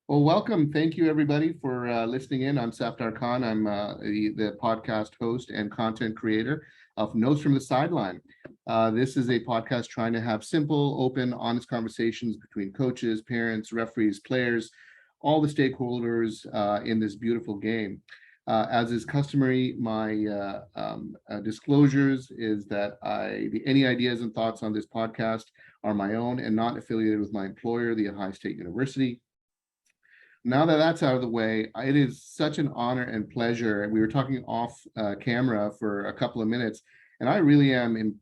Well, welcome. Thank you, everybody, for listening in. I'm Safdar Khan. I'm the podcast host and content creator of Notes from the Sideline. This is a podcast trying to have simple, open, honest conversations between coaches, parents, referees, players, all the stakeholders in this beautiful game. As is customary, my disclosures is that any ideas and thoughts on this podcast are my own and not affiliated with my employer, the Ohio State University. Now that that's out of the way, it is such an honor and pleasure. And we were talking off camera for a couple of minutes, and I really am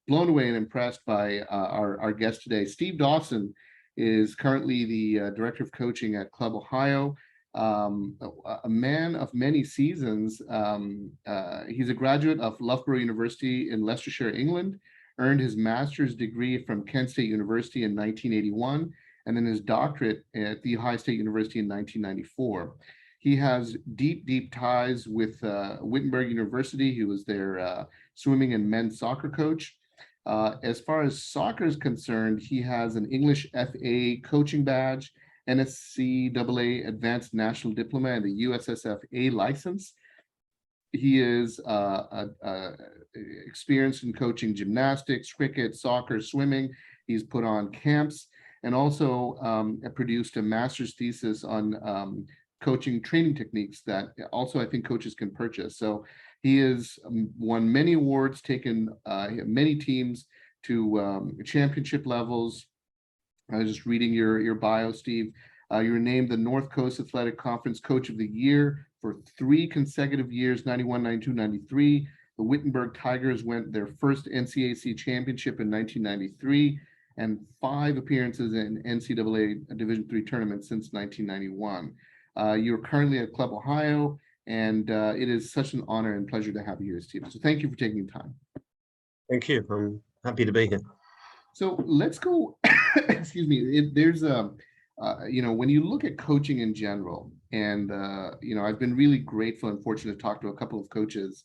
blown away and impressed by our guest today. Steve Dawson is currently the director of coaching at Club Ohio, a man of many seasons. He's a graduate of Loughborough University in Leicestershire, England, earned his master's degree from Kent State University in 1981, and then his doctorate at the Ohio State University in 1994. He has deep ties with Wittenberg University. He was their swimming and men's soccer coach. As far as soccer is concerned, he has an English FA coaching badge, NSCAA Advanced National Diploma, and the USSFA license. He is experienced in coaching gymnastics, cricket, soccer, swimming. He's put on camps and also produced a master's thesis on coaching training techniques that also I think coaches can purchase. So he has won many awards, taken many teams to championship levels. I was just reading your bio, Steve. You were named the North Coast Athletic Conference Coach of the Year for 3 consecutive years, 91, 92, 93. The Wittenberg Tigers went their first NCAC championship in 1993. And 5 appearances in NCAA Division III tournaments since 1991. You're currently at Club Ohio, and it is such an honor and pleasure to have you here, Steve. So thank you for taking the time. Thank you. I'm happy to be here. So let's go. Excuse me. There's when you look at coaching in general, and I've been really grateful and fortunate to talk to a couple of coaches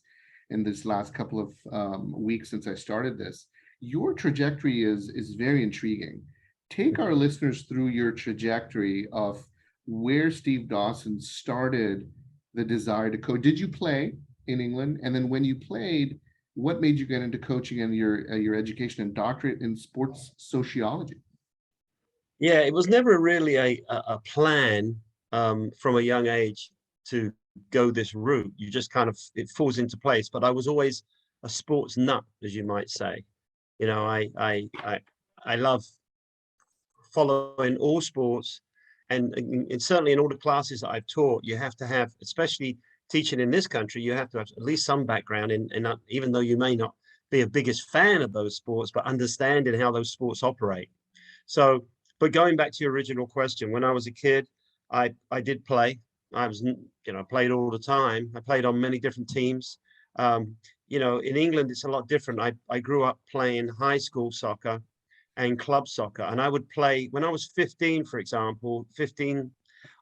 in this last couple of weeks since I started this. Your trajectory is very intriguing. Take our listeners through your trajectory of where Steve Dawson started the desire to coach. Did you play in England? And then when you played, what made you get into coaching and your education and doctorate in sports sociology? Yeah, it was never really a plan from a young age to go this route. You just it falls into place. But I was always a sports nut, as you might say. I love following all sports, and certainly in all the classes that I've taught, you have to have, especially teaching in this country, you have to have at least some background in even though you may not be a biggest fan of those sports, but understanding how those sports operate. So, but going back to your original question, when I was a kid, I did play. I was, played all the time. I played on many different teams. In England, it's a lot different. I grew up playing high school soccer and club soccer. And I would play, when I was 15, for example,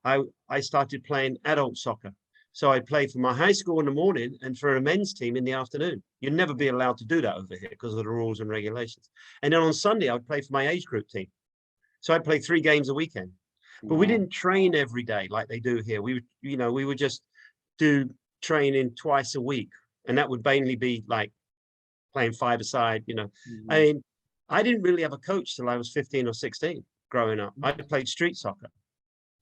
I started playing adult soccer. So I'd play for my high school in the morning and for a men's team in the afternoon. You'd never be allowed to do that over here because of the rules and regulations. And then on Sunday, I would play for my age group team. So I'd play 3 games a weekend. But we didn't train every day like they do here. We would just do training twice a week. And that would mainly be like playing 5-a-side, I mean, I didn't really have a coach till I was 15 or 16 growing up. I played street soccer.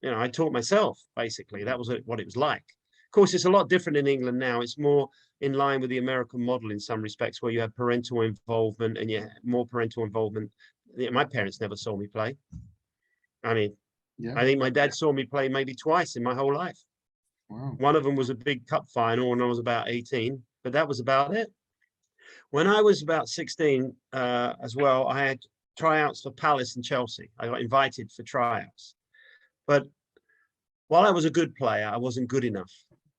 I taught myself, basically. That was what it was like. Of course, it's a lot different in England now. It's more in line with the American model in some respects, where you have parental involvement and more parental involvement. My parents never saw me play. I mean, I think my dad saw me play maybe twice in my whole life. Wow. One of them was a big cup final when I was about 18. But that was about it. When I was about 16 as well, I had tryouts for Palace and Chelsea. I got invited for tryouts. But while I was a good player, I wasn't good enough.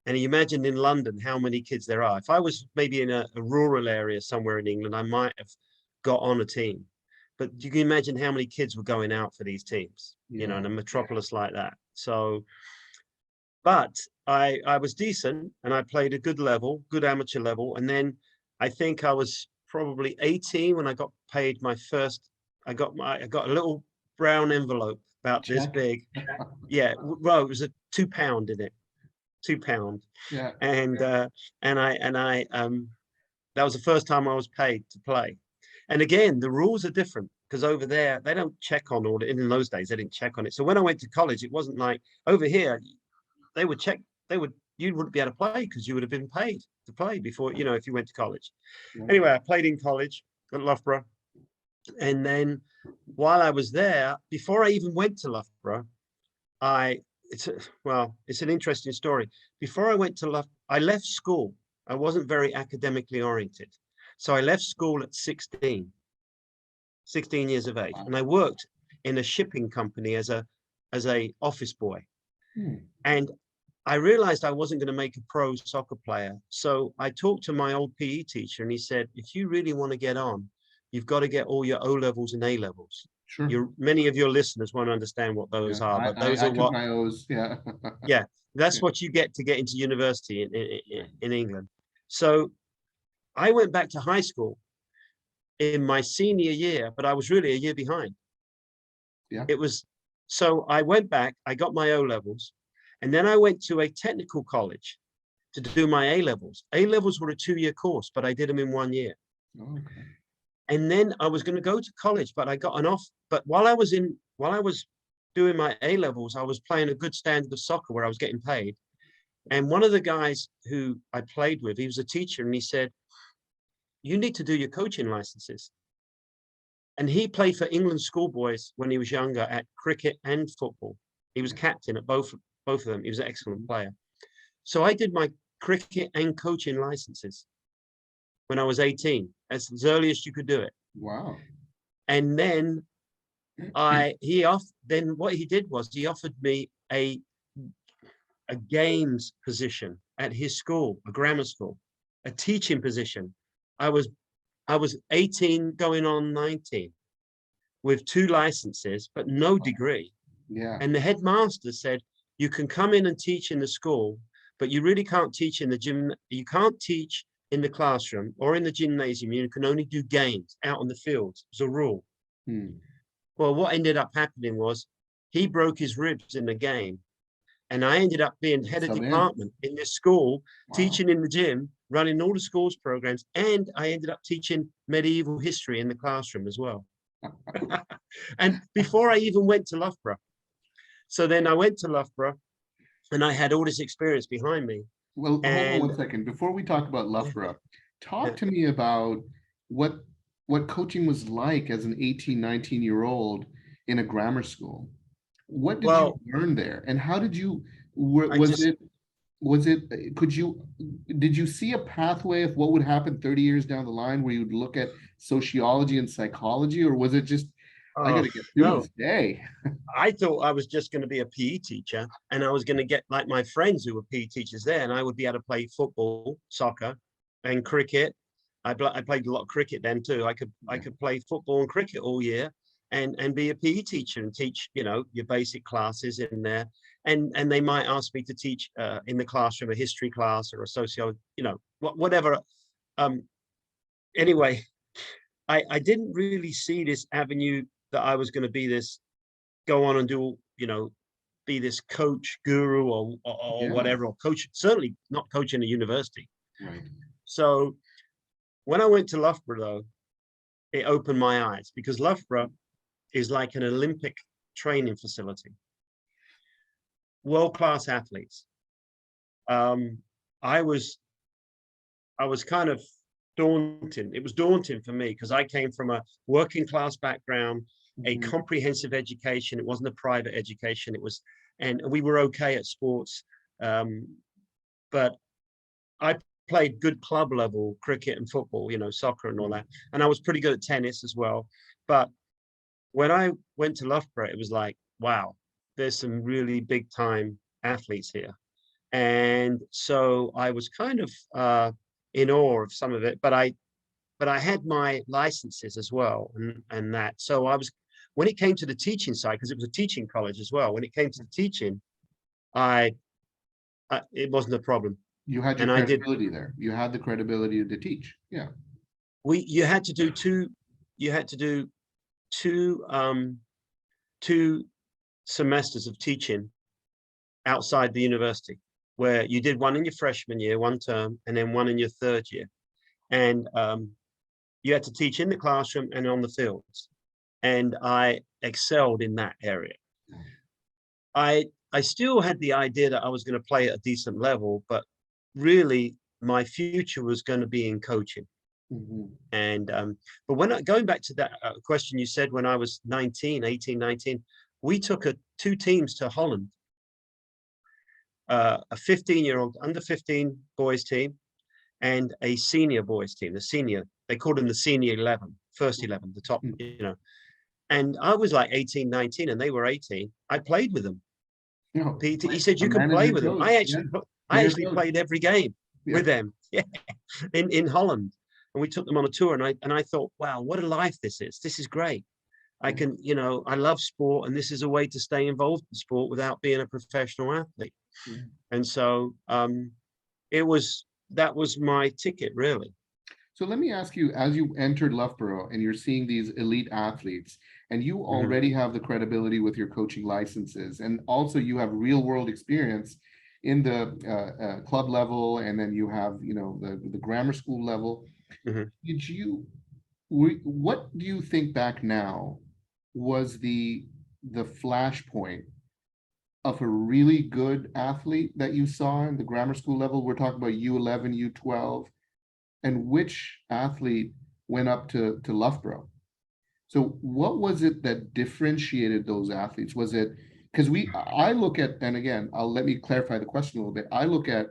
And you imagine in London how many kids there are. If I was maybe in a rural area somewhere in England, I might have got on a team. But you can imagine how many kids were going out for these teams, in a metropolis like that. So, but I was decent and I played a good level, good amateur level. And then I think I was probably 18 when I got paid my first, I got a little brown envelope about this Check. big. Yeah, well, it was a £2 in it, £2, Yeah. and I that was the first time I was paid to play. And again, the rules are different because over there they don't check on all. In those days, they didn't check on it. So when I went to college, it wasn't like over here. They would check. You wouldn't be able to play because you would have been paid to play before. If you went to college. Yeah. Anyway, I played in college at Loughborough, and then while I was there, before I even went to Loughborough, it's an interesting story. Before I went to Loughborough, I left school. I wasn't very academically oriented. So I left school at 16 years of age. And I worked in a shipping company as a office boy. And I realized I wasn't going to make a pro soccer player. So I talked to my old PE teacher and he said, if you really want to get on, you've got to get all your O levels and A levels. Sure. Many of your listeners won't understand what those are, but those I are took what my O's. Yeah. yeah, that's Yeah. what you get to get into university in England. So I went back to high school in my senior year, but I was really a year behind. Yeah. So I went back, I got my O levels, and then I went to a technical college to do my A levels. A levels were a 2-year course, but I did them in 1 year. Okay. And then I was going to go to college, but I got an off. But while I was doing my A levels, I was playing a good standard of soccer where I was getting paid. And one of the guys who I played with, he was a teacher, and he said, you need to do your coaching licenses. And he played for England schoolboys when he was younger at cricket and football. He was captain at both of them. He was an excellent player. So I did my cricket and coaching licenses when I was 18, as early as you could do it. Wow. And then what he did was he offered me a games position at his school, a grammar school, a teaching position. I was 18 going on 19 with 2 licenses, but no degree. Yeah. And the headmaster said, you can come in and teach in the school, but you really can't teach in the gym. You can't teach in the classroom or in the gymnasium. You can only do games out on the field. It's a rule. Well, what ended up happening was he broke his ribs in the game. And I ended up being head of department in this school, teaching in the gym, running all the schools programs. And I ended up teaching medieval history in the classroom as well. And before I even went to Loughborough. So then I went to Loughborough and I had all this experience behind me. Well, hold on one second. Before we talk about Loughborough, talk to me about what coaching was like as an 18, 19-year-old in a grammar school. What did you learn there? And how did you, did you see a pathway of what would happen 30 years down the line where you'd look at sociology and psychology, or was it just, I got to get through this day? I thought I was just going to be a PE teacher and I was going to get like my friends who were PE teachers there, and I would be able to play football, soccer and cricket. I played a lot of cricket then too. I could play football and cricket all year and be a PE teacher and teach, your basic classes in there. And they might ask me to teach in the classroom, a history class or a sociology, whatever. Anyway, I didn't really see this avenue that I was going to go on and do, be this coach guru or whatever, or coach, certainly not coaching a university. Right. So when I went to Loughborough, though, it opened my eyes, because Loughborough is like an Olympic training facility. World-class athletes. I was kind of daunting. It was daunting for me because I came from a working class background, a comprehensive education. It wasn't a private education. And we were okay at sports. But I played good club level cricket and football, soccer and all that. And I was pretty good at tennis as well. But when I went to Loughborough, it was like, wow, there's some really big time athletes here. And so I was kind of in awe of some of it, but I had my licenses as well, and that. So when it came to the teaching side, because it was a teaching college as well, when it came to the teaching, it wasn't a problem. You had your credibility there. You had the credibility to teach. Yeah. You had to do two semesters of teaching outside the university, where you did one in your freshman year, one term, and then one in your third year. And you had to teach in the classroom and on the fields. And I excelled in that area. I still had the idea that I was going to play at a decent level, but really my future was going to be in coaching. Mhm. And but when going back to that question you said, when I was 18, 19, we took two teams to Holland, a 15-year-old under 15 boys team and a senior boys team. The senior, they called them the senior 11, first 11, the top, and I was like 18, 19, and they were 18. I played with them. No, He said a you can man is play your with them. coach. Yeah. I They're actually coach. played every game Yeah. with them. Yeah, in Holland, and we took them on a tour. And I thought, wow, what a life this is. This is great. I can, I love sport, and this is a way to stay involved in sport without being a professional athlete. Yeah. And so that was my ticket, really. So let me ask you, as you entered Loughborough and you're seeing these elite athletes, and you already have the credibility with your coaching licenses, and also you have real world experience in the club level, and then you have, the grammar school level. Mhm. What do you think back now was the flashpoint of a really good athlete that you saw in the grammar school level? We're talking about U11, U12. And which athlete went up to Loughborough? So what was it that differentiated those athletes? Was it because I look at, and again, let me clarify the question a little bit. I look at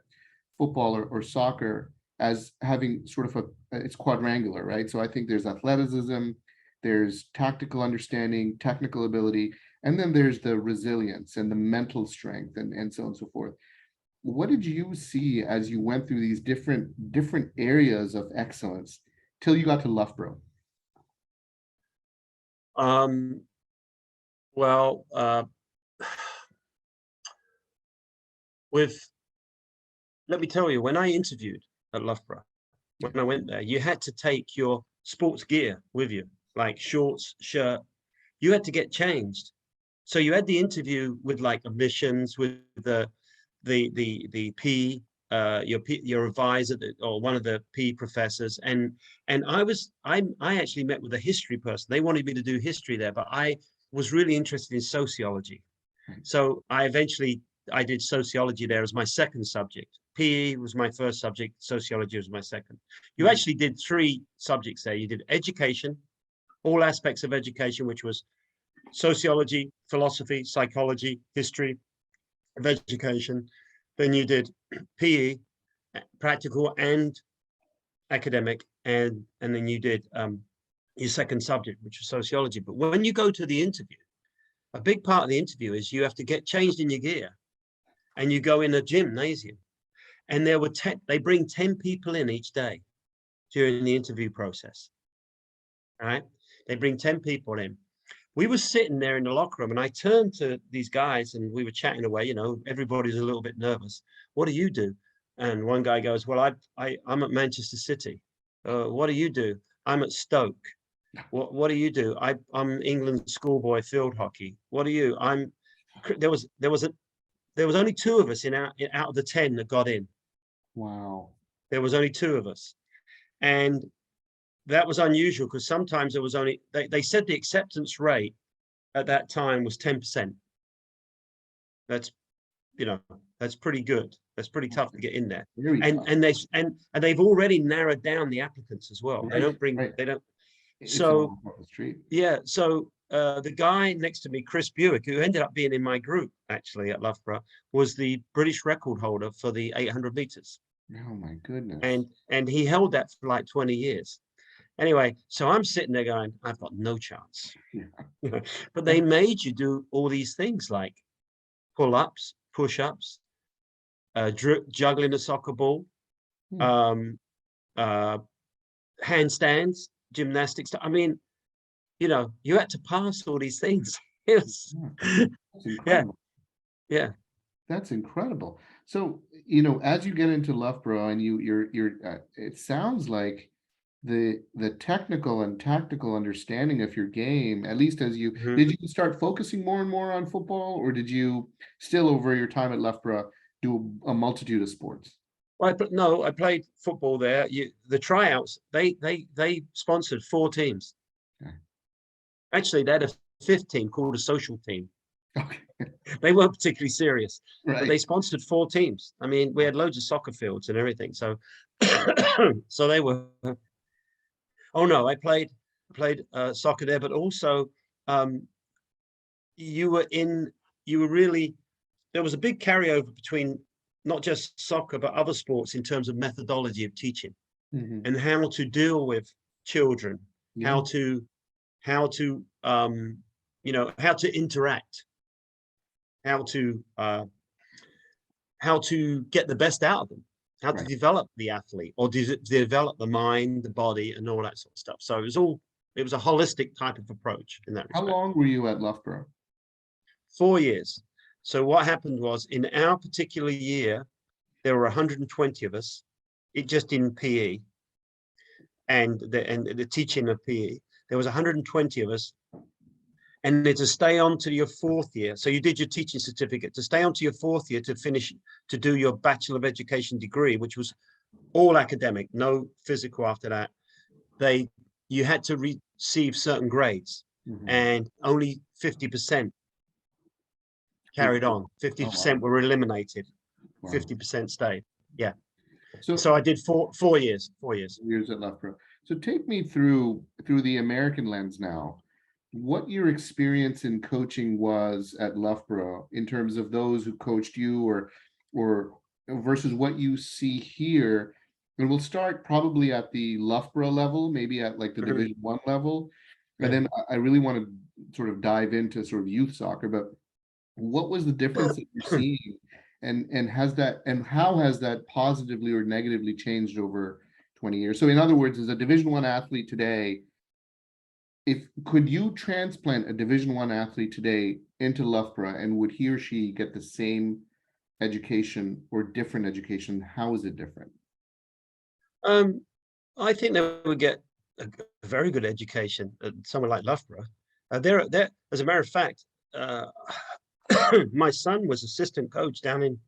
football or soccer as having sort of it's quadrangular, right? So I think there's athleticism, there's tactical understanding, technical ability, and then there's the resilience and the mental strength and so on and so forth. What did you see as you went through these different areas of excellence till you got to Loughborough? Well, let me tell you, when I interviewed at Loughborough, when I went there, you had to take your sports gear with you, like shorts, shirt. You had to get changed. So you had the interview with like admissions, with the P, your advisor or one of the P professors, and I actually met with a history person. They wanted me to do history there, but I was really interested in sociology. So I did sociology there as my second subject. PE was my first subject, sociology was my second. You actually did three subjects there. You did education, all aspects of education, which was sociology, philosophy, psychology, history of education. Then you did PE, practical and academic, and then you did your second subject, which was sociology. But when you go to the interview, a big part of the interview is you have to get changed in your gear, and you go in a gymnasium, and they bring 10 people in each day during the interview process. All right, they bring 10 people in. We were sitting there in the locker room, and I turned to these guys, and we were chatting away. Everybody's a little bit nervous. What do you do? And one guy goes, well, I'm at Manchester City. What do you do? I'm at Stoke. What do you do? I'm England schoolboy field hockey. What do you? There was only two of us out of the 10 that got in. Wow. There was only two of us, and that was unusual because sometimes there was only they said the acceptance rate at that time was 10%. That's that's pretty good. That's pretty tough to get in there. Very tough. And they've already narrowed down the applicants as well. They don't bring Right. they don't It's so all off the street. yeah. So the guy next to me, Chris Buick, who ended up being in my group actually at Loughborough, was the British record holder for the 800 meters. Oh my goodness. And he held that for like 20 years. Anyway, so I'm sitting there going, I've got no chance. Yeah. But they made you do all these things like pull-ups, push-ups, juggling a soccer ball, handstands, gymnastics. I mean, you had to pass all these things. It was, That's incredible. Yeah. That's incredible. So, as you get into Loughborough and you're it sounds like the technical and tactical understanding of your game, at least as you Mhm. did you start focusing more and more on football, or did you still over your time at Loughborough do a multitude of sports? No, I played football there. The tryouts, they sponsored 4 teams. Okay. Actually, they had a 5th team called a social team. Okay. They weren't particularly serious, but they Right. sponsored 4 teams. I mean, we had loads of soccer fields and everything. So, so they were. Oh no, I played soccer there, but also um, you were in. You were really. There was a big carryover between not just soccer but other sports in terms of methodology of teaching Mhm. and how to deal with children, Yeah. how to how to how to interact, how to uh, how to get the best out of them, how to Right. develop the athlete or develop the mind, the body, and all that sort of stuff. So it was a holistic type of approach in that How respect. long were you at Loughborough? 4 years. So what happened was in our particular year, there were 120 of us, it just in PE and the teaching of PE. There was 120 of us, and then to stay on to your 4th year. So you did your teaching certificate to stay on to your 4th year to finish to do your Bachelor of Education degree, which was all academic, no physical after that. You had to receive certain grades, Mhm. and only 50% Would carried on. Oh, wow. 50% were eliminated. Wow. 50% stayed. Yeah. So So I did 4 years. 4 years. years at Loughborough. So take me through the American lens now. What your experience in coaching was at Loughborough in terms of those who coached you, or versus what you see here. And we'll start probably at the Loughborough level, maybe at like the Mhm. Division One level. And Yeah. then I really want to sort of dive into sort of youth soccer, but what was the difference that you're seeing, and how has that positively or negatively changed over 20 years? So in other words, as a Division One athlete today, if could you transplant a Division One athlete today into Loughborough, and would he or she get the same education or different education? How is it different? Um, I think they would get a very good education at somewhere like Loughborough. As a matter of fact, uh, my son was assistant coach down in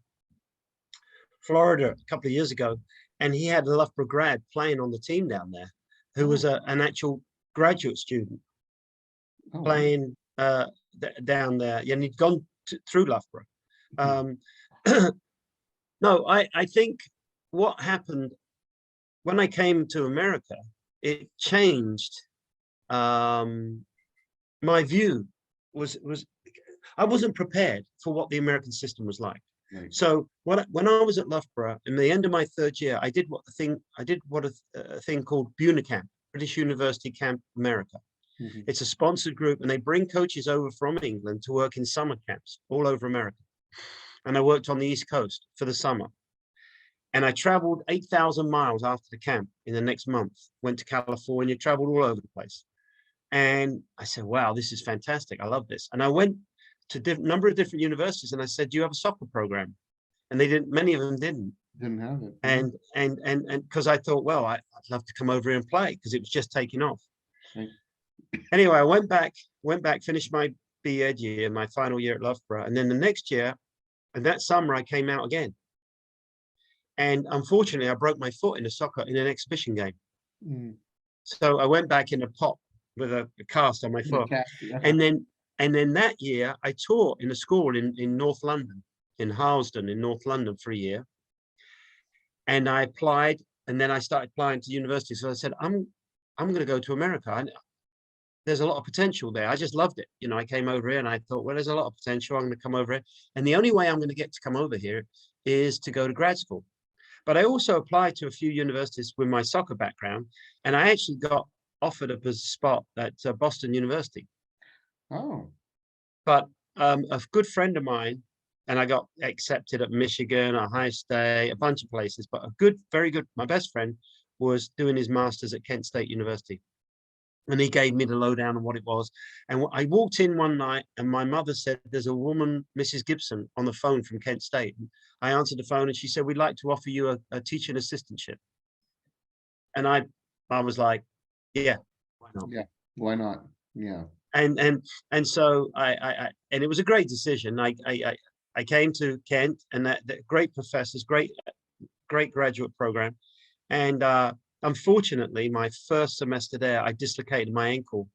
Florida a couple of years ago, and he had a Loughborough grad playing on the team down there, who was Oh, an actual graduate student oh, wow. playing down there, and he'd gone through Loughborough. Mhm. Um, no, I think what happened when I came to America, it changed my view was I wasn't prepared for what the American system was like. Right. So when I was at Loughborough, in the end of my 3rd year, I did what a thing called Camp, British University Camp America. Mhm. It's a sponsored group, and they bring coaches over from England to work in summer camps all over America. And I worked on the East Coast for the summer. And I traveled 8,000 miles after the camp in the next month, went to California, traveled all over the place. And I said, wow, this is fantastic. I love this. And I went to a number of different universities and I said, do you have a soccer program? And they didn't, many of them didn't. Didn't have it. Yeah. And because I thought, well, I'd love to come over here and play because it was just taking off. Right. Anyway, I went back, finished my B.Ed year, my final year at Loughborough. And then the next year, and that summer, I came out again. And unfortunately, I broke my foot in an exhibition game. Mm. So I went back in a pop with a cast on my In a foot. cast, yeah. And then that year I taught in a school in North London, in Harlesden in North London for a year. And I applied, and then I started applying to university. So I said, I'm going to go to America. There's a lot of potential there. I just loved it. I came over here and I thought, well, there's a lot of potential. I'm going to come over here. And the only way I'm going to get to come over here is to go to grad school. But I also applied to a few universities with my soccer background, and I actually got offered a spot at Boston University. Oh, But a good friend of mine, and I got accepted at Michigan, Ohio State, a bunch of places, but very good, my best friend was doing his master's at Kent State University. And he gave me the lowdown on what it was. And I walked in one night and my mother said, there's a woman, Mrs. Gibson, on the phone from Kent State. And I answered the phone and she said, we'd like to offer you a teaching assistantship. And I I was like, yeah, why not? Yeah. Why not? Yeah. And so and it was a great decision. I came to Kent, and that great professors, great graduate program. And unfortunately, my first semester there, I dislocated my ankle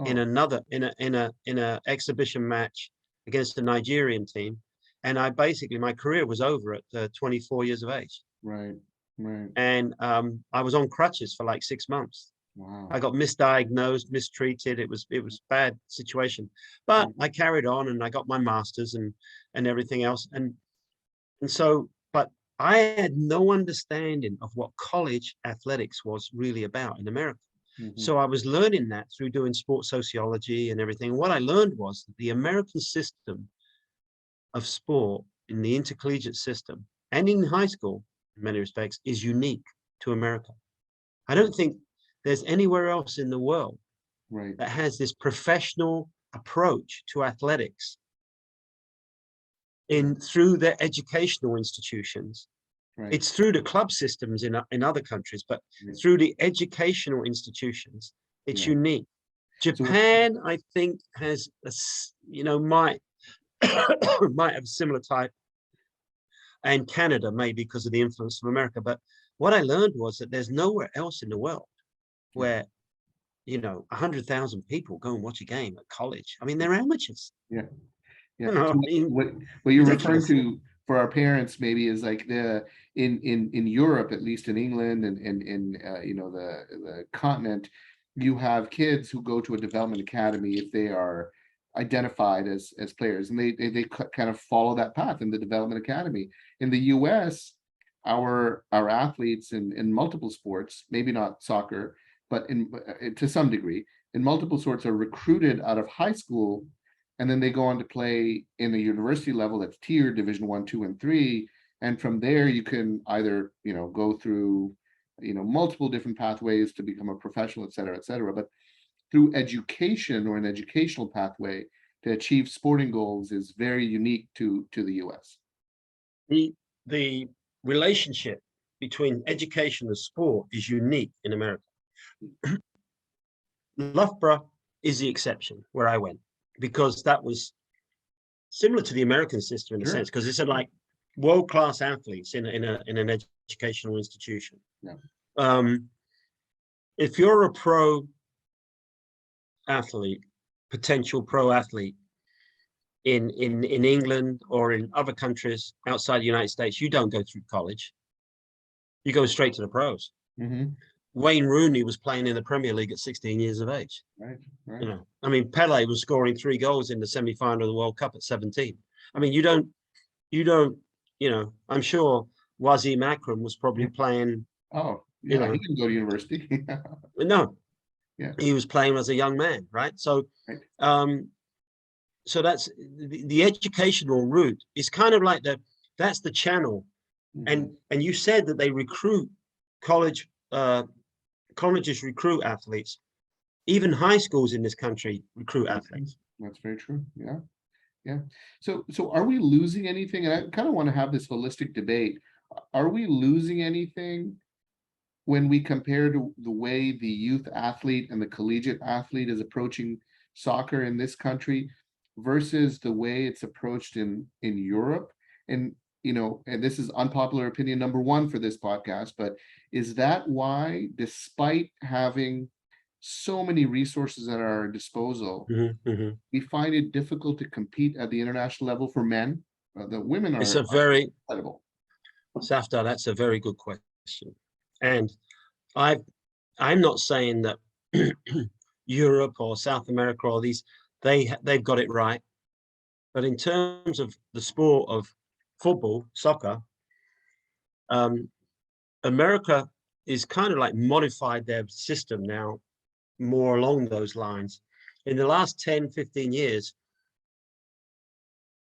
in Oh, another in a exhibition match against the Nigerian team, and I basically my career was over at 24 years of age, right. Right. and I was on crutches for like 6 months. Wow. I got misdiagnosed, mistreated. It was bad situation, but I carried on and I got my master's and everything else, and so, but I had no understanding of what college athletics was really about in America. Mhm. So I was learning that through doing sports sociology and everything. What I learned was that the American system of sport in the intercollegiate system and in high school, in many respects, is unique to America. I don't think there's anywhere else in the world Right. that has this professional approach to athletics in through their educational institutions. Right. It's through the club systems in other countries, but Right. through the educational institutions, it's Yeah. unique. So Japan, I think, has might might have a similar type, and Canada maybe because of the influence from America. But what I learned was that there's nowhere else in the world yeah. where 100,000 people go and watch a game at college. I mean, they're amateurs. Yeah. Yeah. I So mean, what you're referring ridiculous. to for our parents maybe is like the in Europe, at least in England and in the continent, you have kids who go to a development academy if they are identified as players, and they kind of follow that path in the development academy. In the US, our athletes in multiple sports, maybe not soccer, but in to some degree, in multiple sports are recruited out of high school, and then they go on to play in the university level that's tiered Division 1, 2, and 3. And from there you can either go through multiple different pathways to become a professional, et cetera, but through education or an educational pathway to achieve sporting goals is very unique to the US. The relationship between education and sport is unique in America. Loughborough is the exception where I went because that was similar to the American system in a Sure. sense because it's like world-class athletes in an educational institution. Yeah. If you're a pro athlete, potential pro athlete in England or in other countries outside the United States, you don't go through college. You go straight to the pros. Mm-hmm. Wayne Rooney was playing in the Premier League at 16 years of age. Right. Right. I mean, Pele was scoring 3 goals in the semi-final of the World Cup at 17. I mean, you don't, I'm sure Wazim Akram was probably playing, Oh, you yeah, he know, can go to university. no, Yeah. he was playing as a young man, right? So, Right. so that's the educational route is kind of like that's the channel. Mhm. And you said that they recruit college, colleges recruit athletes. Even high schools in this country recruit athletes. That's very true. Yeah. Yeah. So are we losing anything? And I kind of want to have this holistic debate. Are we losing anything when we compare to the way the youth athlete and the collegiate athlete is approaching soccer in this country versus the way it's approached in Europe? And and this is unpopular opinion number one for this podcast, but is that why, despite having so many resources at our disposal, we find it difficult to compete at the international level for men? The women It's are a very, incredible. Safdar, that's a very good question. And I, I'm not saying that Europe or South America or they've got it right. But in terms of the sport of football, soccer, um, America is kind of like modified their system now more along those lines. In the last 10, 15 years,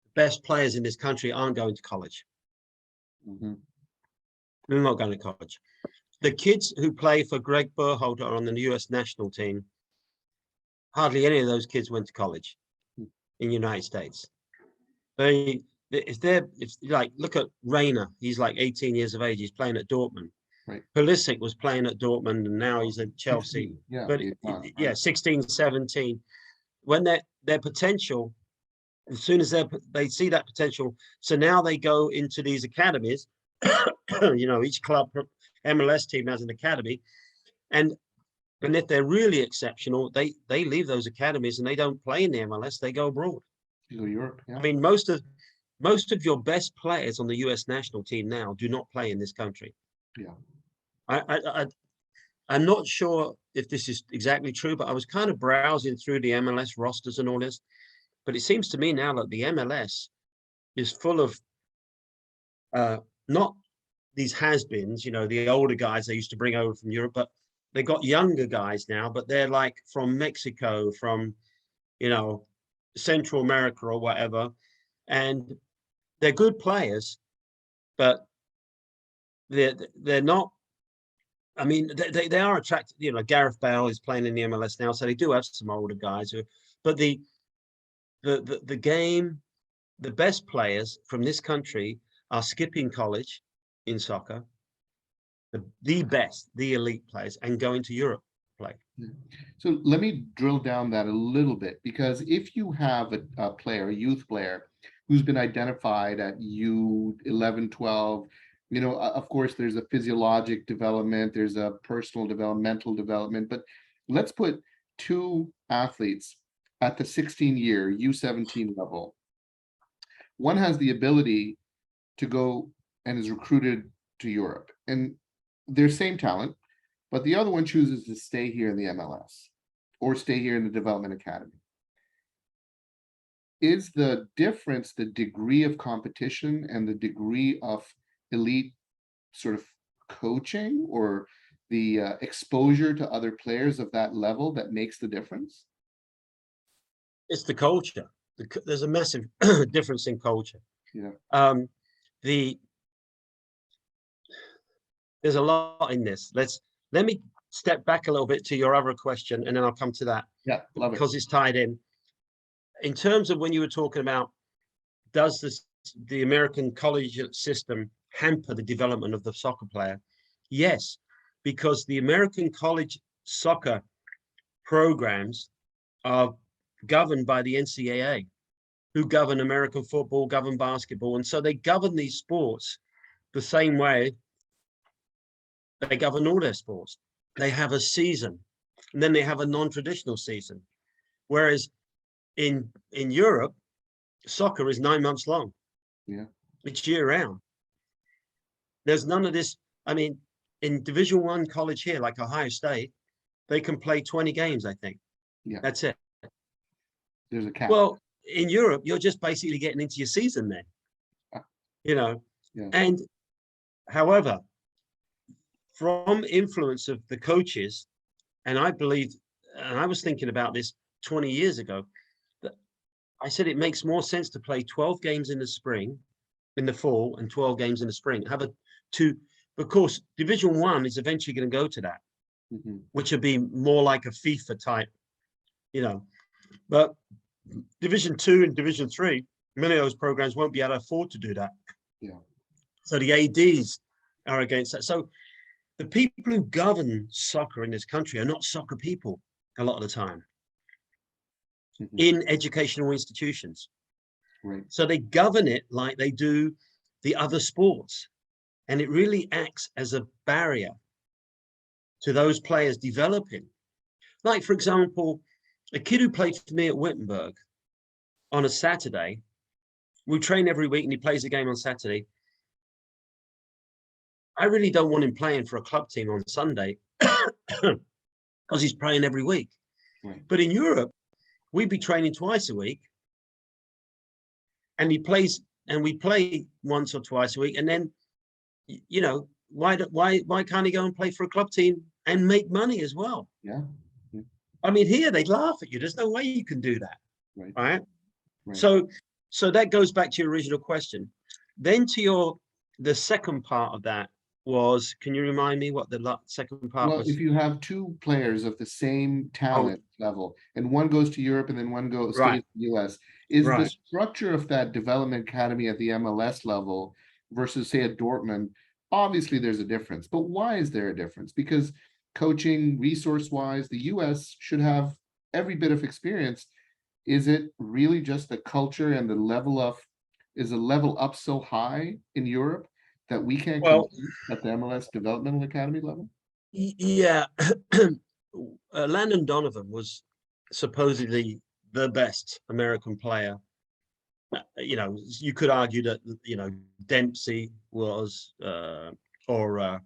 the best players in this country aren't going to college. Mhm. They're not going to college. The kids who play for Greg Berhalter on the US national team, hardly any of those kids went to college in the United States. If like, look at Rayner, he's like 18 years of age, he's playing at Dortmund. Right. Pulisic was playing at Dortmund and now he's at Chelsea. 16, yeah, But it's not, yeah, right. 16, 17. When their potential, as soon as they see that potential, so now they go into these academies. Each club, MLS team has an academy, and if they're really exceptional, they leave those academies and they don't play in the MLS. They go abroad. You go to Europe, I yeah. mean, most of your best players on the US national team now do not play in this country. Yeah. I'm not sure if this is exactly true, but I was kind of browsing through the MLS rosters and all this. But it seems to me now that the MLS is full of not these has-beens, the older guys they used to bring over from Europe, but they got younger guys now, but they're like from Mexico, from Central America or whatever, and they're good players, but they're not. I mean, they are attractive. Gareth Bale is playing in the MLS now, so they do have some older guys but the game, the best players from this country are skipping college in soccer, the best, the elite players, and going to Europe to play. So let me drill down that a little bit, because if you have a player, a youth player, who's been identified at U11, 12, of course, there's a physiologic development, there's a personal developmental development, but let's put two athletes at the 16-year U17 level. One has the ability to go and is recruited to Europe, and they're same talent, but the other one chooses to stay here in the MLS or stay here in the development academy. Is the difference the degree of competition and the degree of elite sort of coaching, or the exposure to other players of that level that makes the difference? It's the culture. There's a massive difference in culture. Yeah. There's a lot in this. Let me step back a little bit to your other question, and then I'll come to that. Yeah, love it. Because it's tied in. In terms of when you were talking about, does the American college system hamper the development of the soccer player? Yes, because the American college soccer programs are governed by the NCAA, who govern American football, govern basketball, and so they govern these sports the same way they govern all their sports. They have a season, and then they have a non-traditional season. Whereas in Europe, soccer is 9 months long. Yeah. It's year round. There's none of this. I mean, in Division I college here, like Ohio State, they can play 20 games, I think. Yeah. That's it. There's a cap. Well, in Europe, you're just basically getting into your season then. Yeah. And however, from influence of the coaches, and I believe, and I was thinking about this 20 years ago, that I said it makes more sense to play 12 games in the fall, and 12 games in the spring. Of course, Division I is eventually going to go to that, which would be more like a FIFA type, but Division II and Division III, many of those programs won't be able to afford to do that. Yeah. So the ADs are against that. So the people who govern soccer in this country are not soccer people a lot of the time in educational institutions. Right. So they govern it like they do the other sports. And it really acts as a barrier to those players developing. Like, for example, a kid who played for me at Wittenberg on a Saturday, we train every week and he plays a game on Saturday. I really don't want him playing for a club team on Sunday because he's playing every week. Right. But in Europe, we'd be training twice a week, and we play once or twice a week. And then, why can't he go and play for a club team and make money as well? Yeah. I mean, here they'd laugh at you. There's no way you can do that. Right. So that goes back to your original question. Then the second part of that was, can you remind me what the second part was? Well, if you have two players of the same talent level, and one goes to Europe and then one stays to the US, is the structure of that development academy at the MLS level versus, say, at Dortmund, obviously there's a difference, but why is there a difference? Because coaching, resource-wise, the US should have every bit of experience. Is it really just the culture and the level of, is the level up so high in Europe that we can't Well, compete at the MLS Developmental Academy level? yeah. Landon Donovan was supposedly the best American player. You could argue that, Dempsey was, or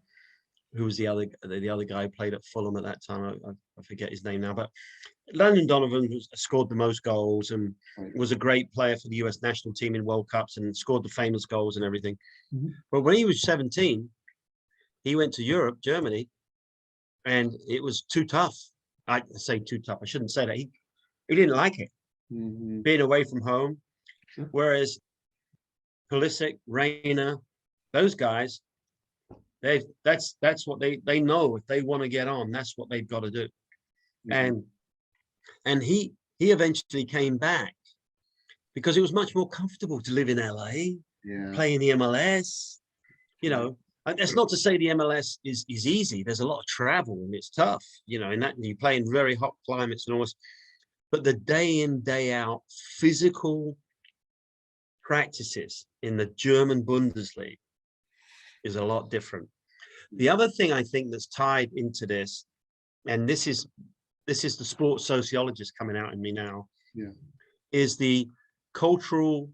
who was the other guy who played at Fulham at that time? I forget his name now, but Landon Donovan scored the most goals and Right. was a great player for the US national team in World Cups and scored the famous goals and everything. Mhm. But when he was 17, he went to Europe, Germany, and it was too tough. I say too tough. I shouldn't say that. He didn't like it, Mhm. being away from home. Sure. Whereas Pulisic, Reina, those guys, that's what they know. If they want to get on, that's what they've got to do. Mhm. And he eventually came back because it was much more comfortable to live in LA, Yeah. play in the MLS. You Right. know, and that's not to say the MLS is easy. There's a lot of travel and it's tough. In that you play in very hot climates and all this. But the day in, day out physical practices in the German Bundesliga is a lot different. The other thing I think that's tied into this, and this is the sports sociologist coming out in me now, Yeah. is the cultural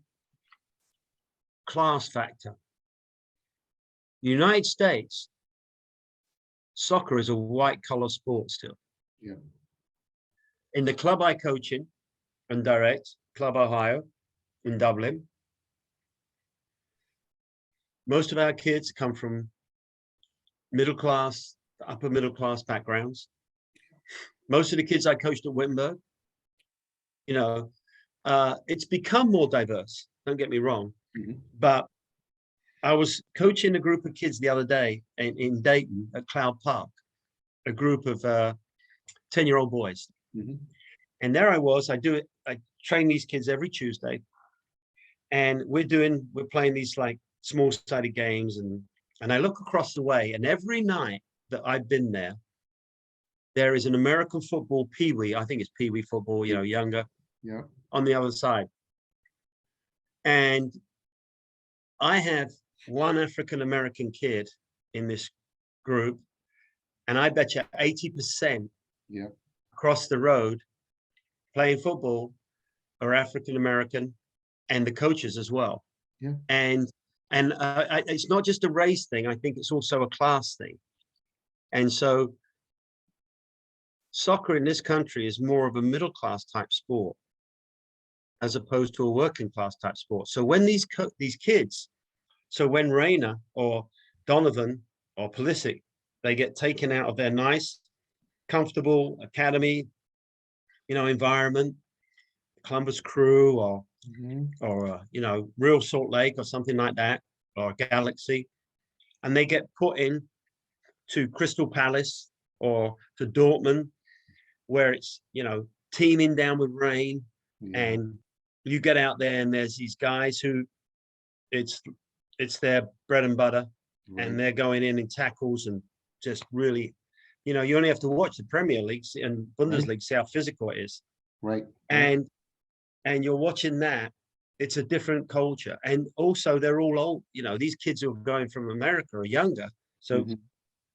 class factor. United States, soccer is a white collar sport still. Yeah. In the club I coach in and direct, Club Ohio in Dublin, most of our kids come from middle class, upper middle class backgrounds. Most of the kids I coached at Wittenberg, it's become more diverse. Don't get me wrong, Mhm. but I was coaching a group of kids the other day in Dayton at Cloud Park, a group of 10-year-old boys. Mhm. And there I was, I train these kids every Tuesday. And we're playing these like small-sided games. And I look across the way, and every night that I've been there, there is an American football peewee, I think it's peewee football, younger, Yeah. on the other side. And I have one African American kid in this group, and I bet you 80% Yeah. across the road playing football are African American, and the coaches as well. Yeah. And it's not just a race thing. I think it's also a class thing. And so soccer in this country is more of a middle class type sport as opposed to a working class type sport. So when these kids, so when Reina or Donovan or Pulisic, they get taken out of their nice, comfortable academy, environment, Columbus Crew or Mhm. Real Salt Lake or something like that, or Galaxy, and they get put in to Crystal Palace or to Dortmund, where it's teeming down with rain, Yeah. and you get out there and there's these guys who it's their bread and butter, Right. and they're going in tackles and just really, you only have to watch the Premier League and Right. Bundesliga, see how physical it is, Right. and you're watching that. It's a different culture, and also they're all old. These kids who are going from America are younger, so Mhm.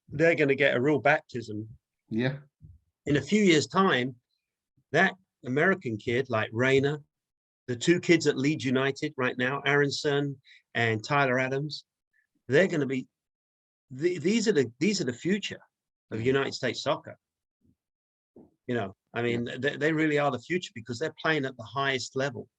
they're going to get a real baptism Yeah. in a few years' time. That American kid, like Rayner, the two kids at Leeds United right now, Aronson and Tyler Adams, they're going to be. These are the future of Yeah. United States soccer. I Yeah. mean, they really are the future because they're playing at the highest level.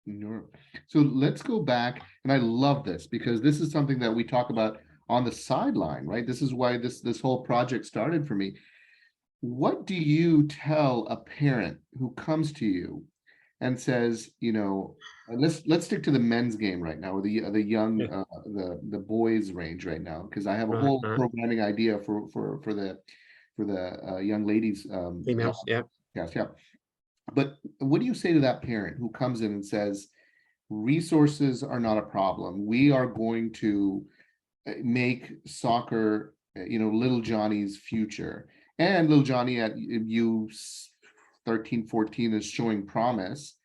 In Europe. So let's go back, and I love this because this is something that we talk about on the sideline, right? This is why this whole project started for me. What do you tell a parent who comes to you and says, and let's stick to the men's game right now, or the young Yeah. the boys range right now, because I have a Right. whole Right. programming idea for the young ladies Females. Yeah. yes, yeah. But what do you say to that parent who comes in and says, resources are not a problem. We are going to make soccer, little Johnny's future. And little Johnny at U 13, 14 is showing promise.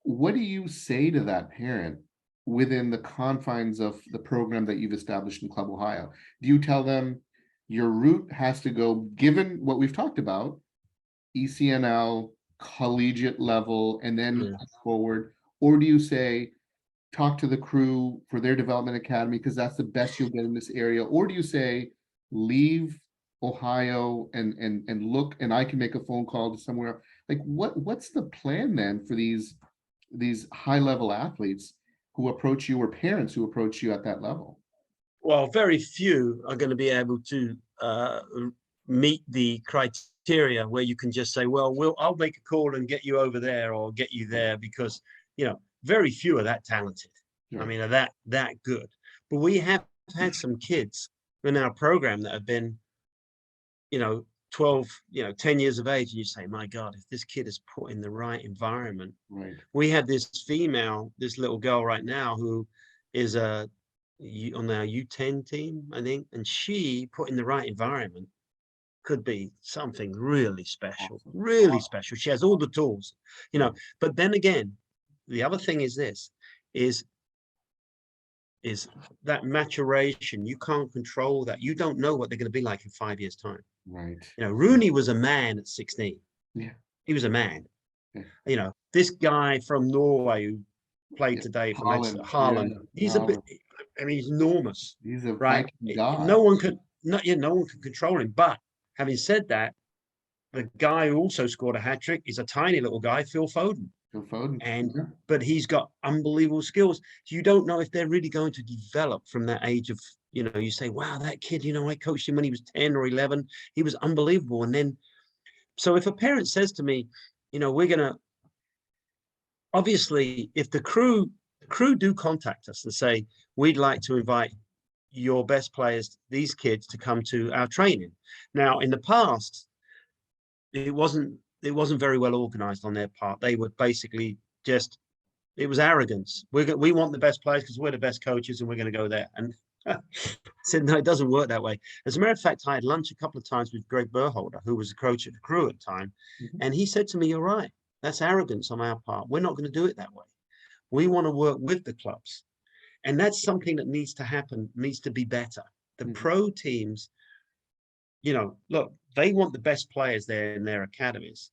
What do you say to that parent within the confines of the program that you've established in Club Ohio? Do you tell them your route has to go, given what we've talked about, ECNL, collegiate level, and then Yeah. forward? Or do you say, talk to the crew for their development academy because that's the best you'll get in this area? Or do you say, leave Ohio and look, and I can make a phone call to somewhere? Like, what's the plan then for these high level athletes who approach you, or parents who approach you at that level? Well, very few are going to be able to meet the criteria where you can just say, well, I'll make a call and get you over there or get you there, because very few are that talented. I Right. mean, are that good. But we have had some kids in our program that have been 12, 10 years of age, and you say, my God, if this kid is put in the right environment. Right. We have this little girl right now who is on our U10 team, I think, and she, put in the right environment, could be something really special, Awesome. really special. She has all the tools, but then again, the other thing is this, is that maturation. You can't control that. You don't know what they're going to be like in 5 years' time. Right. Rooney was a man at 16. Yeah. He was a man. Yeah. This guy from Norway who played Yeah. today for Haaland. Haaland, Yeah. he's a bit, Haaland. I mean, he's enormous, He's a right? Viking god. No one could control him. But having said that, the guy who also scored a hat trick is a tiny little guy, Phil Foden. Phil Foden. And Yeah. but he's got unbelievable skills. You don't know if they're really going to develop from that age of, you say, wow, that kid, I coached him when he was 10 or 11. He was unbelievable. And then, so if a parent says to me, we're going to, obviously, if the crew do contact us and say, we'd like to invite your best players, these kids, to come to our training. Now, in the past, it wasn't very well organized on their part. They would basically just, it was arrogance. We want the best players because we're the best coaches and we're going to go there. And said, no, it doesn't work that way. As a matter of fact, I had lunch a couple of times with Greg Berholder, who was the coach at the crew at the time. And he said to me, you're right. That's arrogance on our part. We're not going to do it that way. We want to work with the clubs. And that's something that needs to happen, needs to be better. The pro teams, look, they want the best players there in their academies.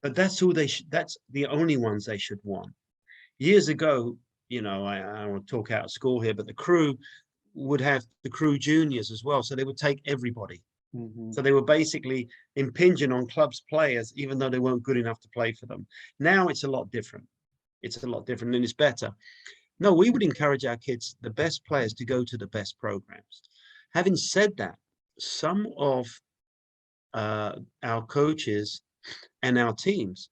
But that's that's the only ones they should want. Years ago, I don't want to talk out of school here, but the crew would have the crew juniors as well. So they would take everybody. So they were basically impinging on clubs' players, even though they weren't good enough to play for them. Now it's a lot different. It's a lot different and it's better. No, we would encourage our kids, the best players, to go to the best programs. Having said that, some of our coaches and our teams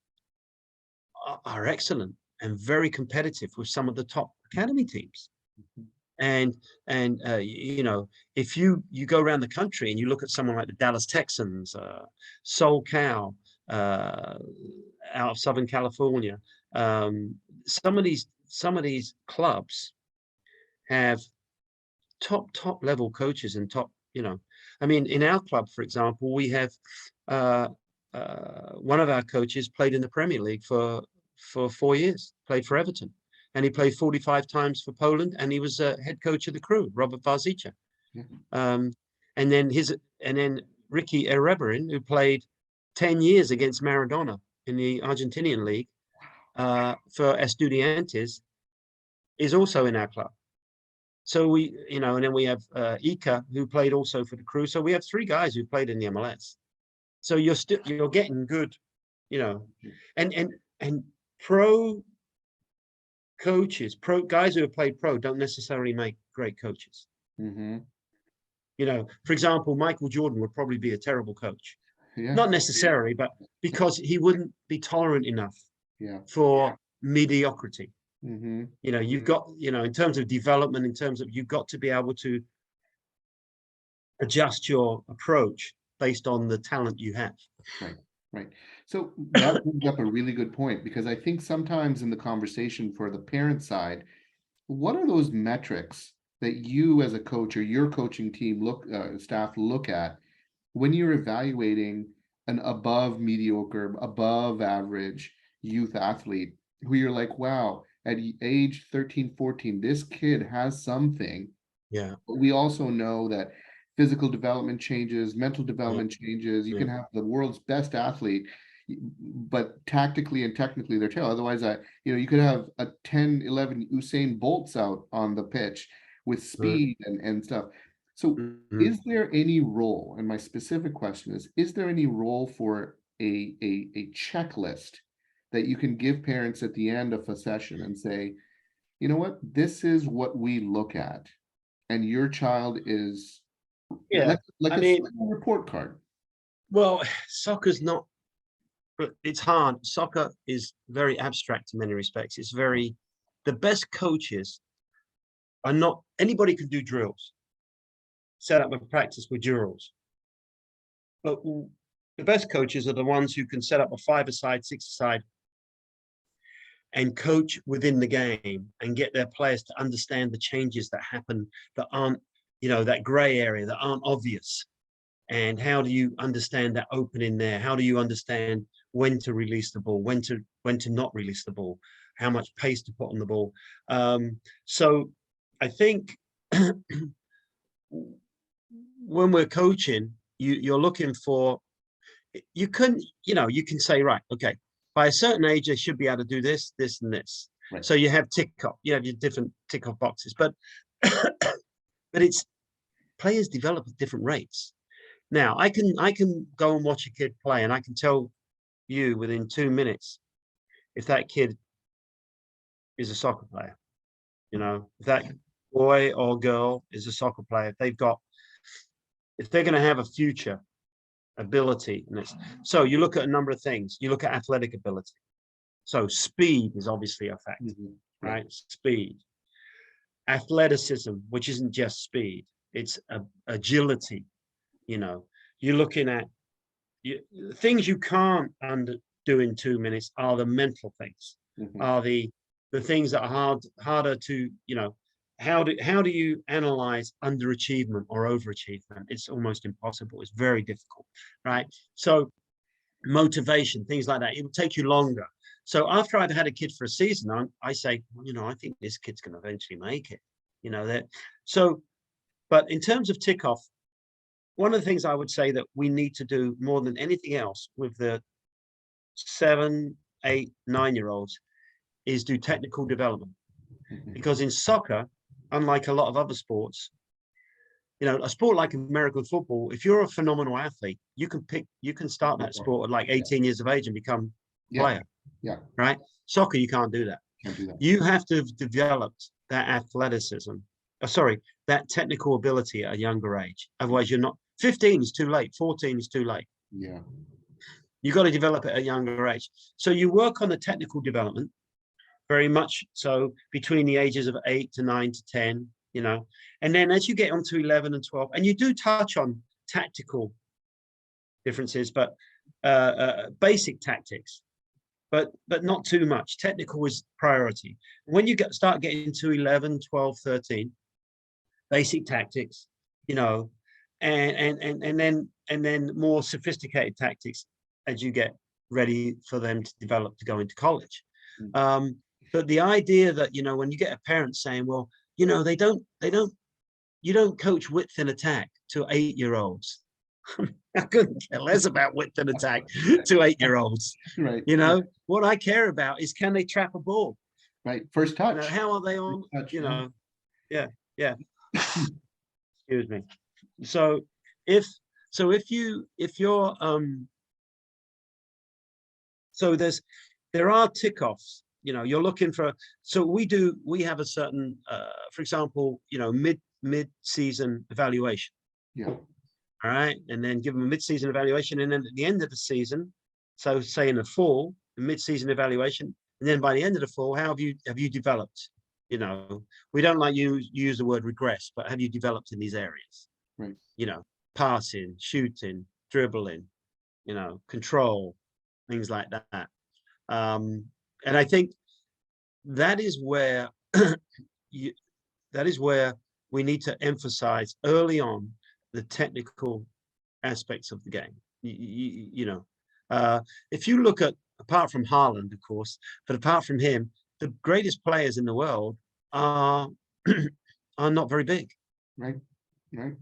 are excellent and very competitive with some of the top academy teams. And if you go around the country and you look at someone like the Dallas Texans, Sol Cal, out of Southern California, some of these clubs have top level coaches and top, I mean, in our club, for example, we have one of our coaches played in the Premier League for 4 years, played for Everton. And he played 45 times for Poland, and he was head coach of the crew, Robert Varzica. And then Ricky Ereberin, who played 10 years against Maradona in the Argentinian league for Estudiantes, is also in our club. So we, and then we have Ika, who played also for the crew. So we have 3 guys who played in the MLS. So you're getting good, and pro coaches, guys who have played pro don't necessarily make great coaches. For example, Michael Jordan would probably be a terrible coach. Not necessarily, but because he wouldn't be tolerant enough for mediocrity. You've got, in terms of development, in terms of, you've got to be able to adjust your approach based on the talent you have. Right. So that brings up a really good point, because I think sometimes in the conversation for the parent side, what are those metrics that you as a coach or your coaching team staff look at when you're evaluating an above mediocre, above average youth athlete who you're like, wow, at age 13, 14, this kid has something. Yeah. But we also know that physical development changes, mental development changes. You Yeah. can have the world's best athlete, but tactically and technically they're terrible. Otherwise, you could have a 10, 11 Usain Bolts out on the pitch with speed and stuff. So Mhm. is there any role, and my specific question is there any role for a checklist that you can give parents at the end of a session and say, you know what, this is what we look at, and your child is Yeah. like I a mean, school report card. well, soccer's not, but it's hard. Soccer is very abstract in many respects. It's very, the best coaches are not, anybody can do drills, set up a practice with drills. But the best coaches are the ones who can set up a 5-a-side, 6-a-side and coach within the game and get their players to understand the changes that happen that aren't, that gray area that aren't obvious. And how do you understand that opening there? How do you understand when to release the ball, when to not release the ball, how much pace to put on the ball? So I think when we're coaching, you're looking for, you can say, right, okay, by a certain age, they should be able to do this, this, and this. Right. So you have you have your different tick off boxes, but but it's players develop at different rates. Now I can go and watch a kid play, and I can tell you within 2 minutes if that kid is a soccer player. If that boy or girl is a soccer player, if they're going to have a future ability in this. So you look at a number of things. You look at athletic ability. So speed is obviously a factor, right? Speed, athleticism, which isn't just speed; it's agility. You're looking at things you can't do in 2 minutes are the mental things, are the things that are harder to, how do you analyze underachievement or overachievement? It's almost impossible. It's very difficult, right? So motivation, things like that, it will take you longer. So after I've had a kid for a season, I say, well, I think this kid's going to eventually make it, that. So, but in terms of tick off, one of the things I would say that we need to do more than anything else with the 7, 8, 9-year-olds is do technical development. Because in soccer, unlike a lot of other sports, a sport like American football, if you're a phenomenal athlete, you can start that sport at like 18 years of age and become a player. Yeah. Right? Soccer, you can't do that. Can't do that. You have to have developed that athleticism. That technical ability at a younger age. Otherwise, you're not. 15 is too late. 14 is too late. Yeah. You've got to develop it at a younger age. So you work on the technical development very much so between the ages of 8 to 9 to 10, and then as you get on to 11 and 12, and you do touch on tactical differences, but basic tactics, but not too much. Technical is priority. When you start getting to 11, 12, 13, basic tactics, and then more sophisticated tactics as you get ready for them to develop to go into college. But the idea that, when you get a parent saying, well, you don't coach width and attack to 8-year-olds. I couldn't care less about width and attack to 8-year-olds. Right. What I care about is, can they trap a ball? Right. First touch. How are they on? Touch, Yeah. Excuse me. So if you're so there are tick-offs. You're looking for. So we have a certain, for example, mid-season evaluation. Yeah. All right, and then give them a mid-season evaluation, and then at the end of the season, so say in the fall, the mid-season evaluation, and then by the end of the fall, how have you developed? We don't like use the word regress, but have you developed in these areas? Right. Passing, shooting, dribbling, control, things like that. And I think that is where we need to emphasize early on the technical aspects of the game. You know, if you look at, apart from Haaland, of course, but apart from him, the greatest players in the world are are not very big. Right. Right.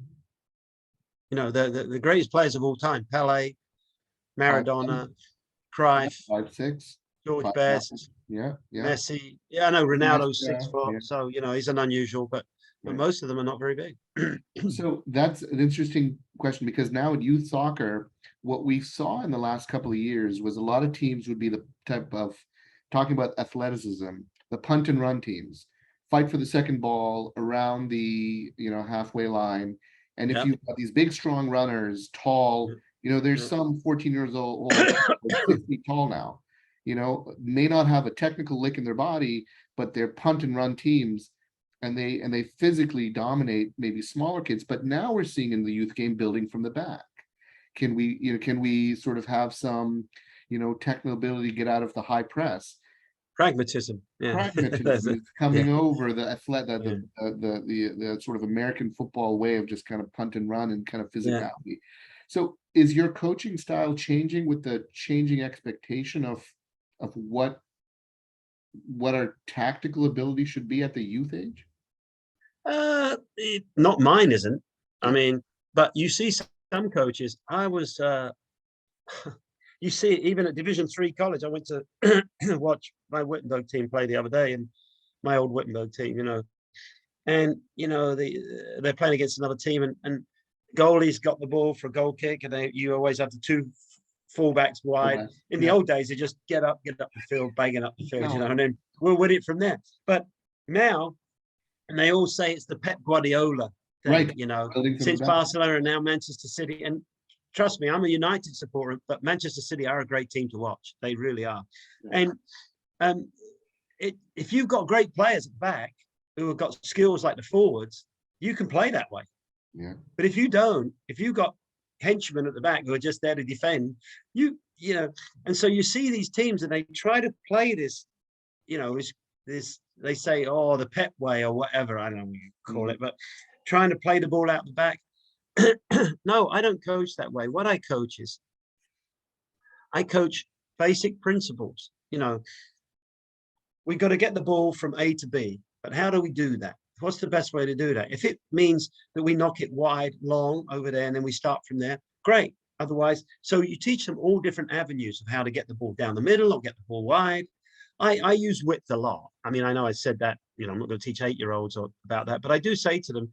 You know, the greatest players of all time: Pele, 5'10", Maradona, Cruyff, 5'6", George 5'9". Best, Yeah. Yeah. Messi. Yeah, I know Ronaldo's Yeah. 6 foot, Yeah. so you know he's an unusual, but Right. most of them are not very big. So that's an interesting question, because now in youth soccer, what we saw in the last couple of years was a lot of teams would be the type of, talking about athleticism, the punt and run teams, fight for the second ball around the, halfway line. And if Yeah, you've got these big, strong runners, tall, there's yeah, some 14 years old, 6 feet tall now, may not have a technical lick in their body, but they're punt and run teams, and they physically dominate maybe smaller kids. But now we're seeing in the youth game building from the back. Can we sort of have some, technical ability, get out of the high press? pragmatism. Yeah, There's Pragmatism a, is coming yeah, over the athletic, yeah, the sort of American football way of just kind of punt and run and kind of yeah. physicality. So is your coaching style changing with the changing expectation of what our tactical ability should be at the youth age? Not mine isn't. I Yeah. mean, but you see some coaches. You see, even at Division 3 college, I went to watch my Wittenberg team play the other day, and my old Wittenberg team, and they're playing against another team, and goalie's got the ball for a goal kick, and you always have the two fullbacks wide. Okay. In the old days, they just get up the field, banging up the field, No. and then we'll win it from there. But now, and they all say it's the Pep Guardiola thing, Right. Building from the since back. Barcelona and now Manchester City. And trust me, I'm a United supporter, but Manchester City are a great team to watch. They really are. Yeah. And if you've got great players at the back who have got skills like the forwards, you can play that way. Yeah. But if you don't, if you've got henchmen at the back who are just there to defend, and so you see these teams and they try to play this, this they say, oh, the Pep way or whatever, I don't know what you call it, but trying to play the ball out the back. No, I don't coach that way. What I coach is, I coach basic principles. We got to get the ball from A to B, but how do we do that? What's the best way to do that? If it means that we knock it wide, long over there, and then we start from there, great. Otherwise, so you teach them all different avenues of how to get the ball down the middle or get the ball wide. I use width a lot. I mean, I know I said that, I'm not going to teach 8-year-olds about that, but I do say to them,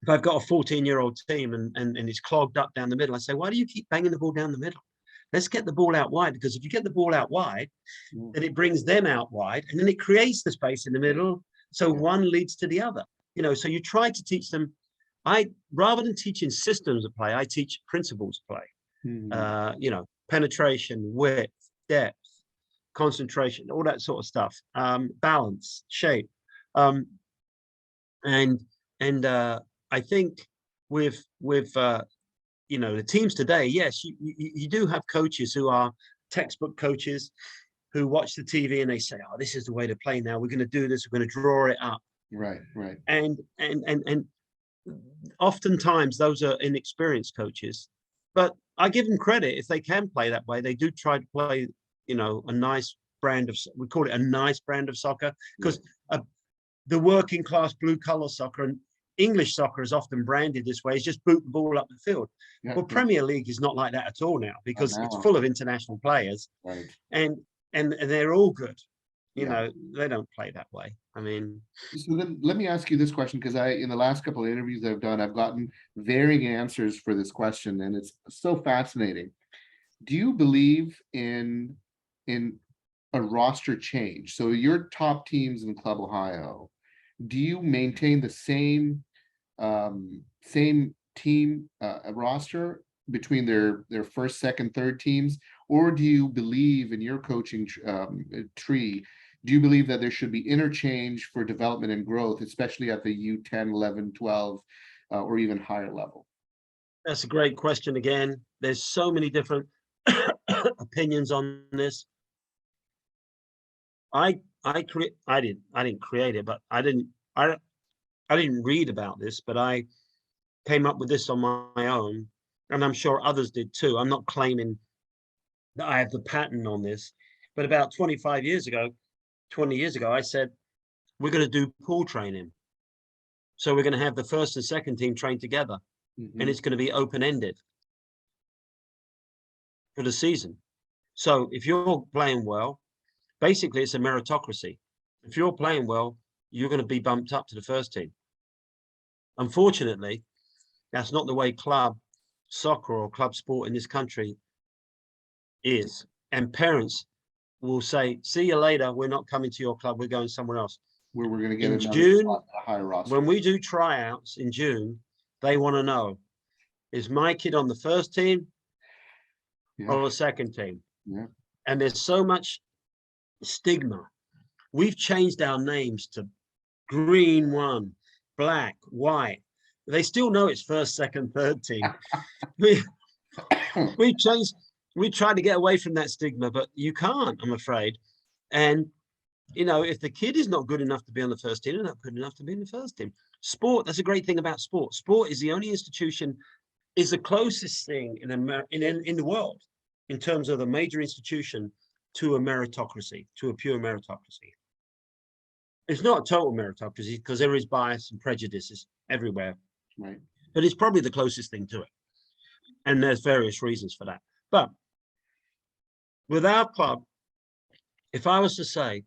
if I've got a 14-year-old team and it's clogged up down the middle, I say, why do you keep banging the ball down the middle? Let's get the ball out wide, because if you get the ball out wide, then it brings them out wide, and then it creates the space in the middle. So one leads to the other. So you try to teach them. Rather than teaching systems of play, I teach principles of play. Penetration, width, depth, concentration, all that sort of stuff. Balance, shape, and I think with the teams today, yes, you do have coaches who are textbook coaches who watch the TV and they say, oh, this is the way to play now. We're going to do this. We're going to draw it up. Right. And oftentimes those are inexperienced coaches, but I give them credit. If they can play that way, they do try to play, a nice brand of, we call it a nice brand of soccer, because the working class blue collar soccer and English soccer is often branded this way. It's just boot the ball up the field. Well, Premier League is not like that at all now, because it's full of international players, and they're all good. They don't play that way. I mean, so then let me ask you this question, because in the last couple of interviews I've done, I've gotten varying answers for this question, and it's so fascinating. Do you believe in a roster change? So your top teams in Club Ohio, do you maintain the same team roster between their first, second, third teams, or do you believe in your coaching tree? Do you believe that there should be interchange for development and growth, especially at the U10, 11, 12, or even higher level? That's a great question. Again, there's so many different opinions on this. I didn't create it, but I didn't I didn't read about this, but I came up with this on my own, and I'm sure others did too. I'm not claiming that I have the pattern on this, but about 20 years ago, I said, we're going to do pool training. So we're going to have the first and second team train together, and it's going to be open-ended for the season. So if you're playing well, basically it's a meritocracy. If you're playing well, you're going to be bumped up to the first team. Unfortunately, that's not the way club soccer or club sport in this country is. And parents will say, see you later, we're not coming to your club, we're going somewhere else. Where we're going to get In another June, spot, a higher roster. when we do tryouts in June, they want to know, is my kid on the first team or the second team? Yeah. And there's so much stigma. We've changed our names to green one, black, white. They still know it's first, second, third team. we tried to get away from that stigma, but you can't, I'm afraid. And you know, if the kid is not good enough to be on the first team, they're not good enough to be in the first team. Sport, that's a great thing about sport. Sport is the only institution, is the closest thing in the world in terms of a major institution to a meritocracy, to a pure meritocracy. It's not a total meritocracy because there is bias and prejudices everywhere. Right. But it's probably the closest thing to it. And there's various reasons for that. But with our club, if I was to say,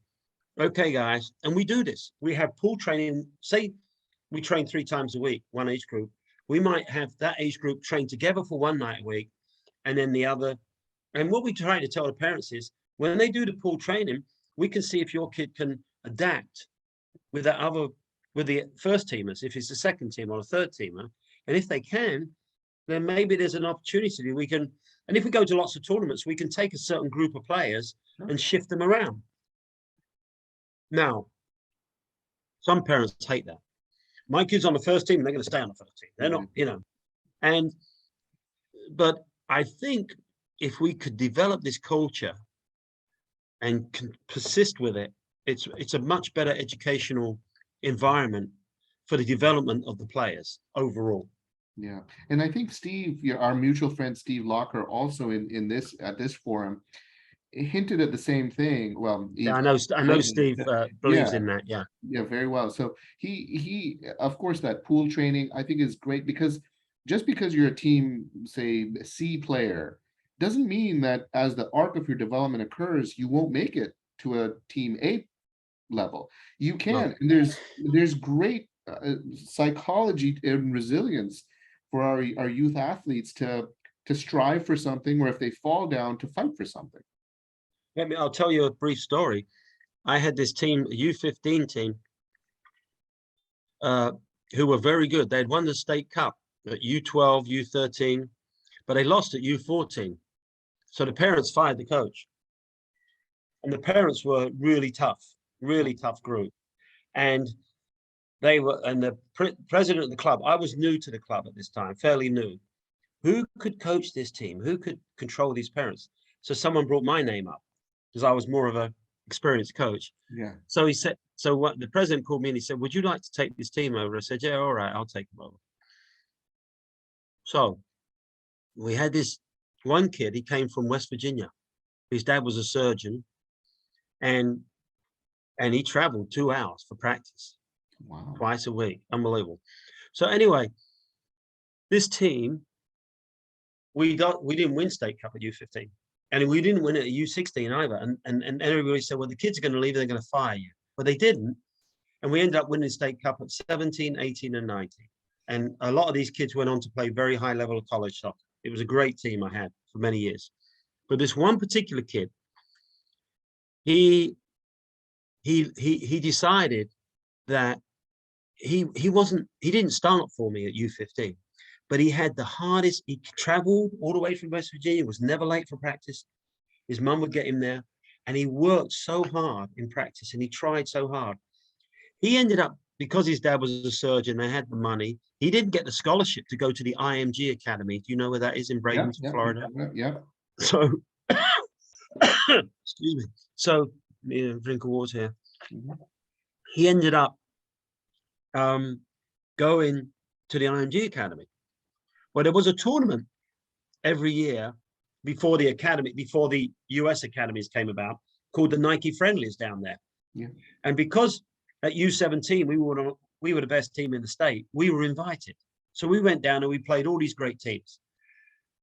okay, guys, and we do this, we have pool training, say we train 3 times a week, one age group, we might have that age group train together for one night a week, and then the other. And what we try to tell the parents is, when they do the pool training, we can see if your kid can adapt with the first teamers, if it's the second team or a third teamer. And if they can, then maybe there's an opportunity we can, and if we go to lots of tournaments, we can take a certain group of players and shift them around. Now, some parents hate that. My kid's on the first team, they're going to stay on the first team. They're not, you know. But I think if we could develop this culture and can persist with it, it's a much better educational environment for the development of the players overall. Yeah, and I think Steve, our mutual friend Steve Locker, also in this at this forum, hinted at the same thing. Well, Yeah, I know Steve believes in that. Yeah, very well. So he of course, that pool training I think is great, because just because you're a team, say C player, doesn't mean that as the arc of your development occurs, you won't make it to a team A level. You can, and there's great psychology and resilience for our youth athletes to strive for something, or if they fall down, to fight for something. I'll tell you a brief story. I had this team, a U15 team, who were very good. They'd won the state cup at U12, U13, but they lost at U14. So the parents fired the coach. And the parents were really tough group. And they were, and the president of the club, I was new to the club at this time, fairly new. Who could coach this team? Who could control these parents? So someone brought my name up, because I was more of an experienced coach. Yeah. So he said, so what the president called me and he said, would you like to take this team over? I said, yeah, all right, I'll take them over. So we had this one kid, he came from West Virginia. His dad was a surgeon, and he traveled 2 hours for practice. Wow. Twice a week. Unbelievable. So anyway, this team, we didn't win state cup at U15. And we didn't win it at U16 either. And everybody said, well, the kids are going to leave, they're going to fire you. But they didn't. And we ended up winning state cup at 17, 18, and 19. And a lot of these kids went on to play very high level of college soccer. It was a great team I had for many years. But this one particular kid, he decided that he didn't start for me at U15, but he had the hardest. He traveled all the way from West Virginia, was never late for practice. His mum would get him there, and he worked so hard in practice, and he tried so hard. He ended up, because his dad was a surgeon, they had the money. He didn't get the scholarship to go to the IMG Academy. Do you know where that is in Bradenton, Florida? Yeah. So, excuse me. So, drink of water here. He ended up going to the IMG Academy. Well, there was a tournament every year before the US academies came about, called the Nike Friendlies down there. Yeah. And because at U17 we were the best team in the state, we were invited. So we went down and we played all these great teams.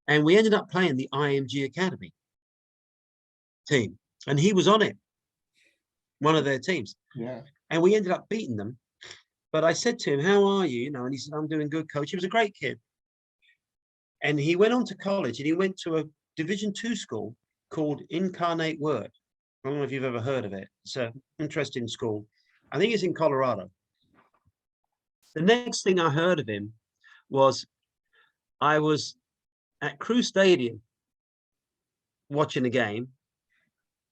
And we ended up playing the IMG Academy team. And he was on it, one of their teams. Yeah. And we ended up beating them. But I said to him, how are you? You know, and he said, I'm doing good, coach. He was a great kid. And he went on to college and he went to a Division II school called Incarnate Word. I don't know if you've ever heard of it. It's an interesting school. I think it's in Colorado. The next thing I heard of him was I was at Crew Stadium watching a game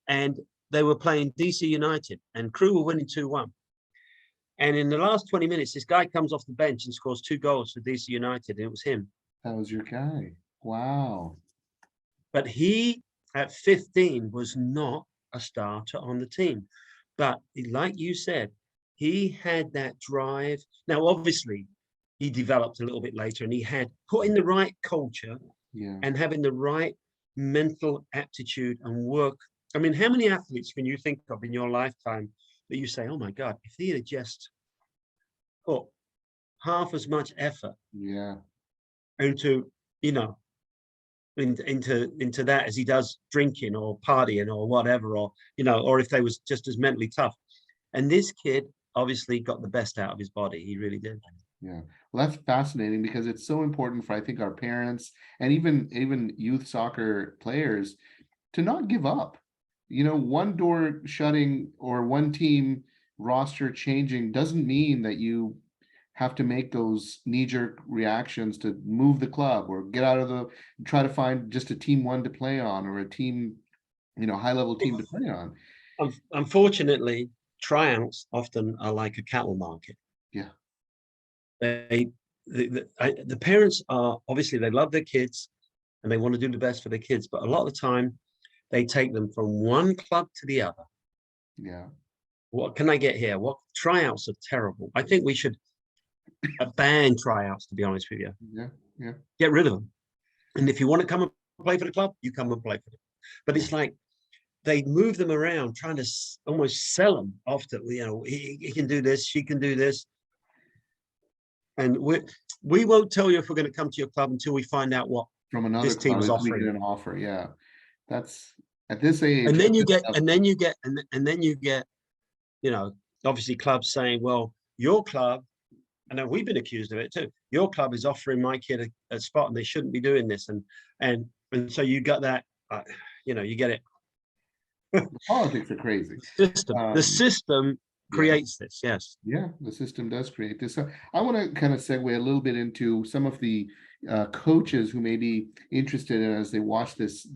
and they were playing DC United and Crew were winning 2-1. And in the last 20 minutes, this guy comes off the bench and scores 2 goals for DC United, and it was him. That was your guy. Wow. But he, at 15, was not a starter on the team. But like you said, he had that drive. Now, obviously, he developed a little bit later, and he had put in the right culture and having the right mental aptitude and work. I mean, how many athletes can you think of in your lifetime that you say, oh my God, if he had just put half as much effort into, you know, into that as he does drinking or partying or whatever, or, you know, or if they was just as mentally tough. And this kid obviously got the best out of his body. He really did. Yeah, well, that's fascinating because it's so important for, I think, our parents and even youth soccer players to not give up. You know, one door shutting or one team roster changing doesn't mean that you have to make those knee-jerk reactions to move the club or get out of try to find just a team one to play on or a team, you know, high-level team to play on. Unfortunately, tryouts often are like a cattle market. Yeah. The parents are obviously, they love their kids and they want to do the best for their kids, but a lot of the time they take them from one club to the other. Yeah. What can I get here? What tryouts are terrible. I think we should ban tryouts, to be honest with you. Yeah. Get rid of them. And if you want to come and play for the club, you come and play for them. But it's like they move them around, trying to almost sell them off to, you know, he can do this, she can do this. And we won't tell you if we're going to come to your club until we find out what from another this team is offering. An offer. Yeah. That's at this age. And then you get, you know, obviously clubs saying, well, your club, I know we've been accused of it too. Your club is offering my kid a spot and they shouldn't be doing this. And so you got that, you know, you get it. The politics are crazy. The system creates this. Yes. Yeah, the system does create this. So I want to kind of segue a little bit into some of the coaches who may be interested in as they watch this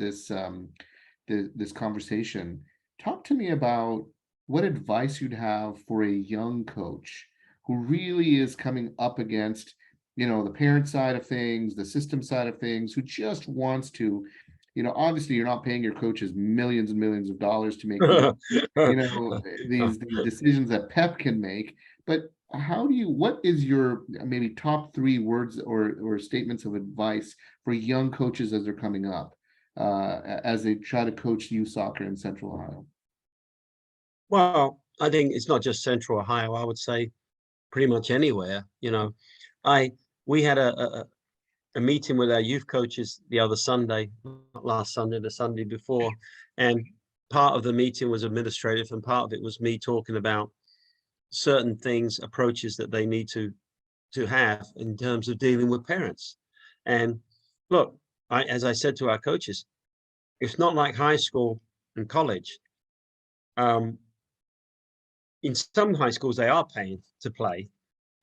conversation. Talk to me about what advice you'd have for a young coach who really is coming up against, you know, the parent side of things, the system side of things, who just wants to, you know, obviously you're not paying your coaches millions and millions of dollars to make, you know, these decisions that Pep can make, but what is your maybe top 3 words or statements of advice for young coaches as they're coming up, as they try to coach youth soccer in Central Ohio? Well, I think it's not just Central Ohio. I would say pretty much anywhere. You know, we had a meeting with our youth coaches the other Sunday, not last Sunday, the Sunday before, and part of the meeting was administrative and part of it was me talking about certain things, approaches that they need to have in terms of dealing with parents. And look, as I said to our coaches, it's not like high school and college. In some high schools, they are paying to play,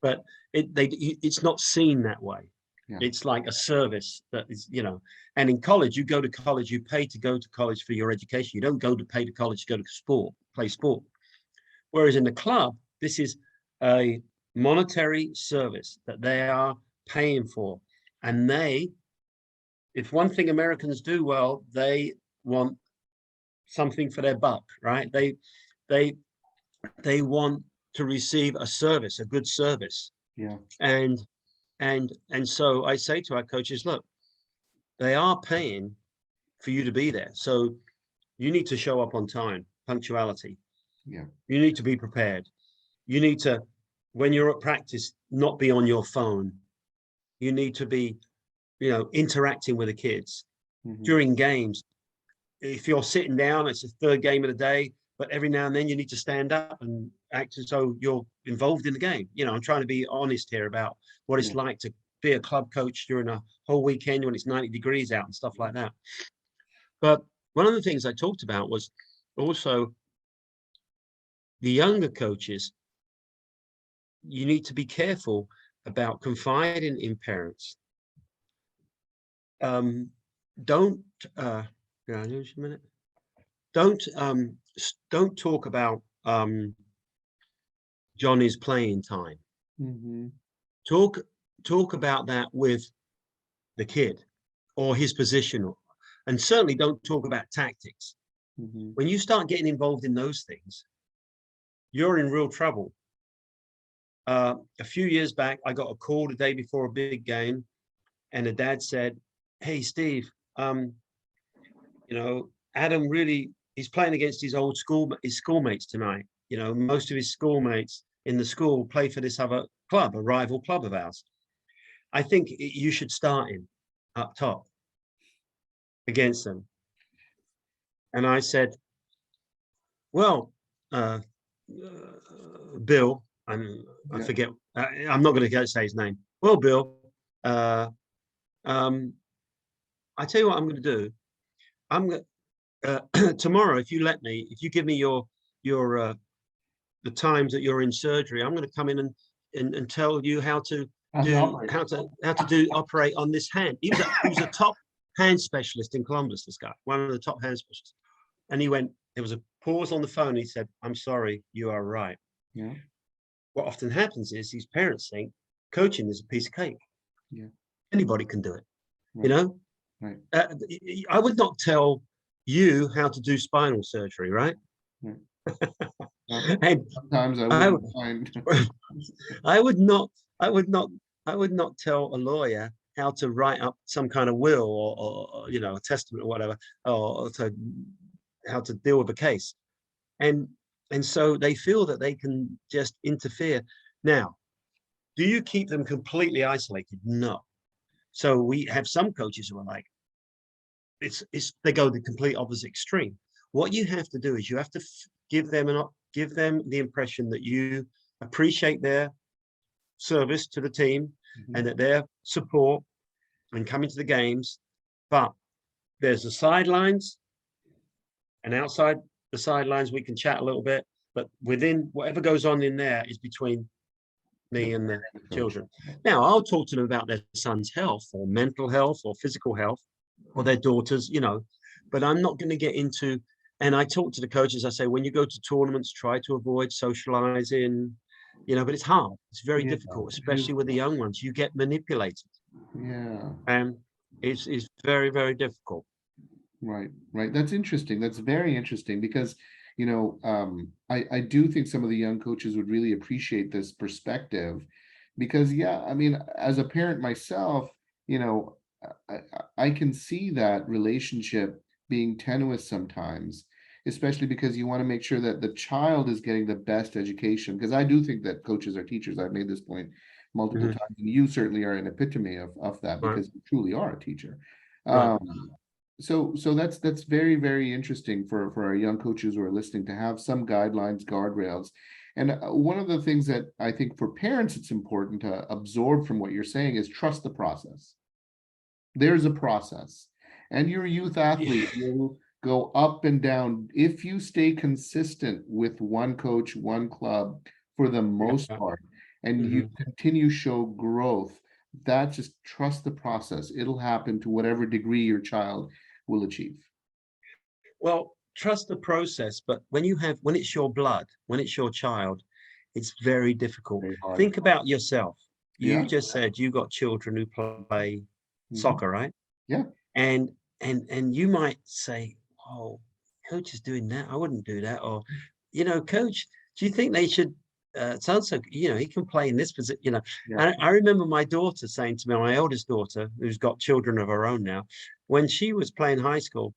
but it's not seen that way. Yeah. It's like a service that is, you know, and in college, you go to college, you pay to go to college for your education. You don't go to pay to college to go to play sport. Whereas in the club, this is a monetary service that they are paying for. And if one thing Americans do well, they want something for their buck, right? They want to receive a service, a good service. Yeah. And so I say to our coaches, look, they are paying for you to be there. So you need to show up on time, punctuality. Yeah. You need to be prepared. You need to, when you're at practice, not be on your phone. You need to be, interacting with the kids Mhm. during games. If you're sitting down, it's the third game of the day, but every now and then you need to stand up and act as though you're involved in the game. I'm trying to be honest here about what it's Yeah. like to be a club coach during a whole weekend when it's 90 degrees out and stuff like that. But one of the things I talked about was also the younger coaches. You need to be careful about confiding in parents. Don't just a minute. Don't talk about Johnny's playing time. Mhm. Talk about that with the kid or his position, and certainly don't talk about tactics. Mhm. When you start getting involved in those things, you're in real trouble. A few years back, I got a call the day before a big game, and the dad said, "Hey, Steve, Adam he's playing against his schoolmates tonight. Most of his schoolmates in the school play for this other club, a rival club of ours. I think you should start him up top against them." And I said, "Well, uh, Bill, I Yeah. forget, I'm not going to say his name. Well, Bill, uh, um, I tell you what I'm going to do. I'm going tomorrow, if you give me your the times that you're in surgery, I'm going to come in and tell you how to As an operator. operate on this hand." He was a top hand specialist in Columbus, this guy, one of the top hand specialists. And there was a pause on the phone. He said, "I'm sorry, you are right." Yeah. What often happens is these parents think coaching is a piece of cake. Yeah. Anybody can do it. Right. Right. I would not tell you how to do spinal surgery, right? Right. And Sometimes I I, wouldn't mind. I would not, I would not, I would not tell a lawyer how to write up some kind of will or a testament or whatever, or how to deal with a case. And so they feel that they can just interfere. Now, do you keep them completely isolated? No. So we have some coaches who are like, they go the complete opposite extreme. What you have to do is you have to give them the impression that you appreciate their service to the team and Mhm. that their support and coming to the games. But there's the sidelines, and outside the sidelines we can chat a little bit. But within whatever goes on in there is between The me and the the coach. children. Now I'll talk to them about their son's health or mental health or physical health or their daughters, but I'm not going to get into. And I talk to the coaches. I say, when you go to tournaments, try to avoid socializing, but it's hard. It's very Yeah. difficult, It is. especially with the young ones. You get manipulated, Yeah. and it's very, very difficult. Right, right. That's interesting. That's very interesting because, I do think some of the young coaches would really appreciate this perspective because, yeah, I mean, as a parent myself, you know, I can see that relationship being tenuous sometimes, especially because you want to make sure that the child is getting the best education. Because I do think that coaches are teachers. I've made this point multiple Mhm. times, and you certainly are an epitome of that Right, because you truly are a teacher. right. So that's very, very interesting for our young coaches who are listening to have some guidelines, guardrails. And one of the things that I think for parents it's important to absorb from what you're saying is trust the process. There's a process, and your youth athlete will go up and down if you stay consistent with one coach, one club for the most Yeah. part, and you Mhm. continue show growth. That just trust the process. It'll happen to whatever degree your child will achieve. Well, trust the process, but when it's your blood, when it's your child, it's very difficult. Very hard. Think about yourself. You Yeah. just said you got children who play Mhm. soccer, right? Yeah. And you might say, "Oh, coach is doing that. I wouldn't do that." Or, "Coach, do you think they should so-and-so, he can play in this position, Yeah. And I remember my daughter saying to me, my eldest daughter, who's got children of her own now, when she was playing high school,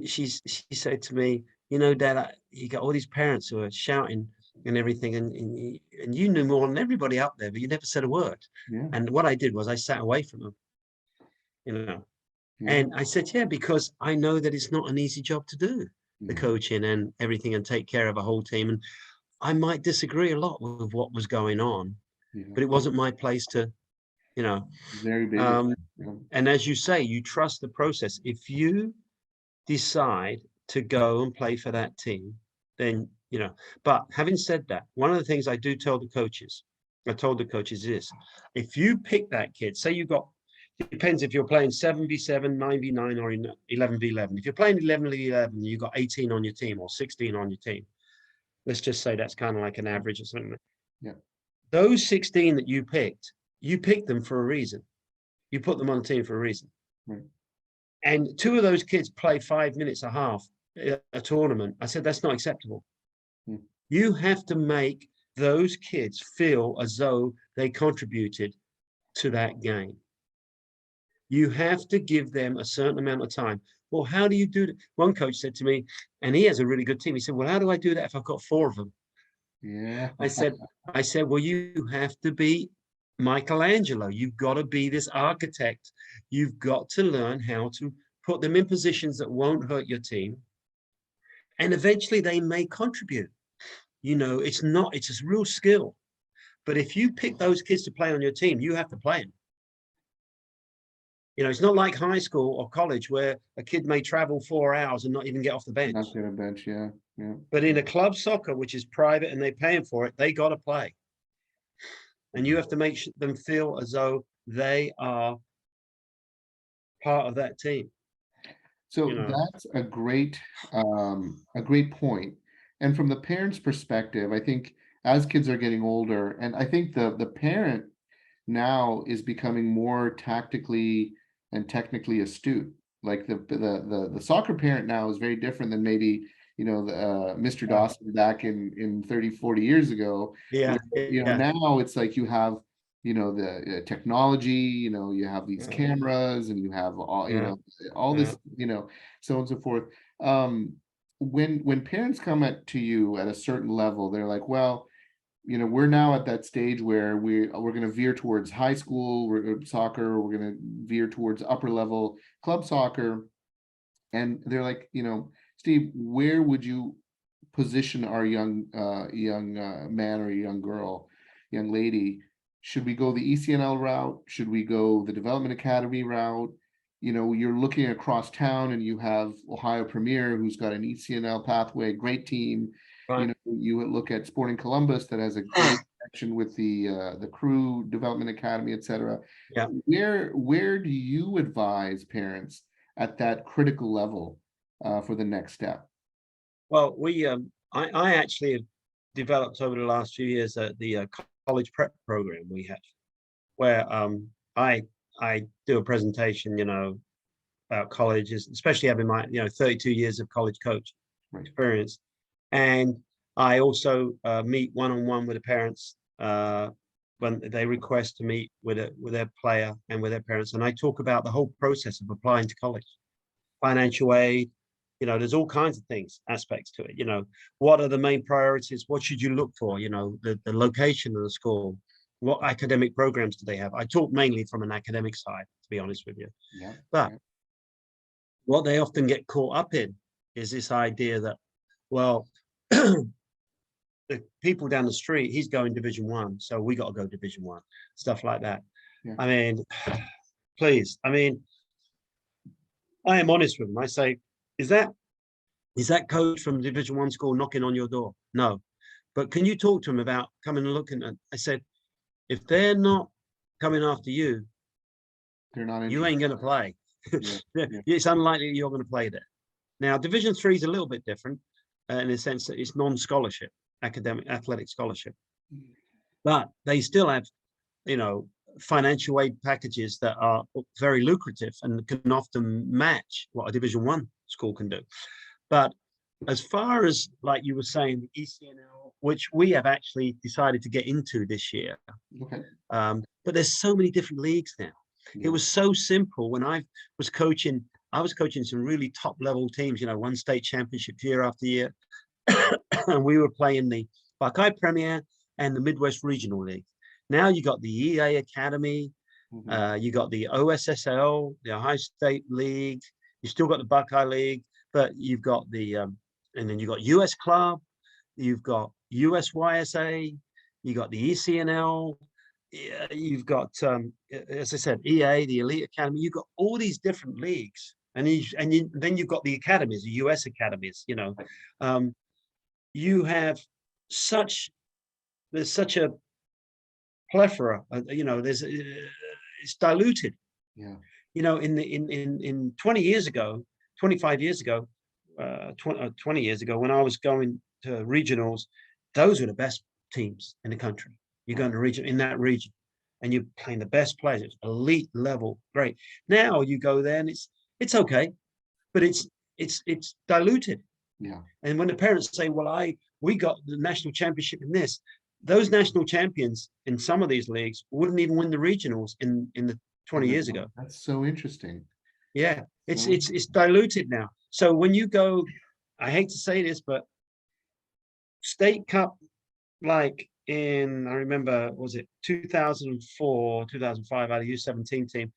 she said to me, Dad, you got all these parents who are shouting and everything, and you knew more than everybody up there, but you never said a word. Yeah. And what I did was I sat away from them, Yeah. and I said, yeah, because I know that it's not an easy job to do, the Yeah. coaching and everything, and take care of a whole team. And I might disagree a lot with what was going on, Yeah. but it wasn't my place to, Very big. um, Yeah. and as you say, you trust the process. If you decide to go and play for that team, then, but having said that, one of the things I do tell the coaches, I told the coaches is, if you pick that kid, say you got, it depends if you're playing 7v7, 9v9, or in 11v11. If you're playing 11v11, you've got 18 on your team or 16 on your team. Let's just say that's kind of like an average or something. Yeah. Those 16 that you picked them for a reason. You put them on the team for a reason. Right. And two of those kids play 5 minutes a half a tournament. I said, that's not acceptable. Hmm. You have to make those kids feel as though they contributed to that game. You have to give them a certain amount of time. Well, how do you do that? One coach said to me, and he has a really good team. He said, well, how do I do that if I've got 4 of them? Yeah. I said, well, you have to be Michelangelo. You've got to be this architect. You've got to learn how to put them in positions that won't hurt your team. And eventually they may contribute. It's a real skill. But if you pick those kids to play on your team, you have to play them. It's not like high school or college where a kid may travel 4 hours and not even get off the bench. Not get a bench. Yeah. Yeah. But in a club soccer, which is private and they're paying for it, they got to play. And you have to make them feel as though they are part of that team. So that's a great point. And from the parent's perspective, I think as kids are getting older, and I think the parent now is becoming more tactically and technically astute. Like the soccer parent now is very different than maybe Mr. Dawson back in 30, 40 years ago. Yeah. Now it's like you have the technology, you have these cameras, and you have all this, so on and so forth. When parents come to you at a certain level, they're like, well, we're now at that stage where we're going to veer towards high school soccer, we're going to veer towards upper level club soccer. And they're like, Steve, where would you position our young man or young girl, young lady? Should we go the ECNL route? Should we go the Development Academy route? You're looking across town and you have Ohio Premier, who's got an ECNL pathway, great team. Right. You look at Sporting Columbus that has a great connection with the Crew Development Academy, etc. Yeah. Where do you advise parents at that critical level for the next step? Well, I actually have developed over the last few years the college prep program we have, where I do a presentation, about colleges, especially having my 32 years of college coach experience, and I also meet one-on-one with the parents when they request to meet with their player and with their parents, and I talk about the whole process of applying to college, financial aid. There's all kinds of aspects to it. What are the main priorities? What should you look for? The location of the school, what academic programs do they have? I talk mainly from an academic side, to be honest with you. Yeah. But what they often get caught up in is this idea that, well, the people down the street, he's going Division 1, so we got to go Division 1, stuff like that. Yeah. I mean, please. I mean, I am honest with them. I say, is that coach from Division 1 school knocking on your door? No. But can you talk to them about coming and looking at? I said, if they're not coming after you, they're not you ain't going to play. Yeah. It's unlikely you're going to play there. Now, Division 3 is a little bit different in the sense that it's non-scholarship, athletic scholarship. But they still have, financial aid packages that are very lucrative and can often match what a Division 1 school can do. But as far as, like you were saying, the ECNL which we have actually decided to get into this year. Okay. But there's so many different leagues now. It Yeah. was so simple when I was coaching. I was coaching some really top level teams, won state championships year after year. And we were playing the Buckeye Premier and the Midwest Regional League. Now you got the EA Academy, you got the OSSL, the Ohio State League. You still got the Buckeye League, but you've got the and then you got US Club, you've got USYSA, you got the ECNL, you've got as I said, EA, the Elite Academy. You've got all these different leagues, and then you've got the academies, the US academies. You have there's such a plethora. It's diluted. Yeah. In 20 years ago, 25 years ago, 20 years ago, when I was going to regionals, those were the best teams in the country. You're going to in that region, and you're playing the best players. It's elite level, great. Now you go there, and it's okay, but it's diluted. Yeah. And when the parents say, "Well, we got the national championship in this," those national champions in some of these leagues wouldn't even win the regionals in the 20 years ago. That's so interesting. Yeah, it's diluted now. So when you go, I hate to say this, but state cup, like I remember, was it 2004, 2005, out of U17 team,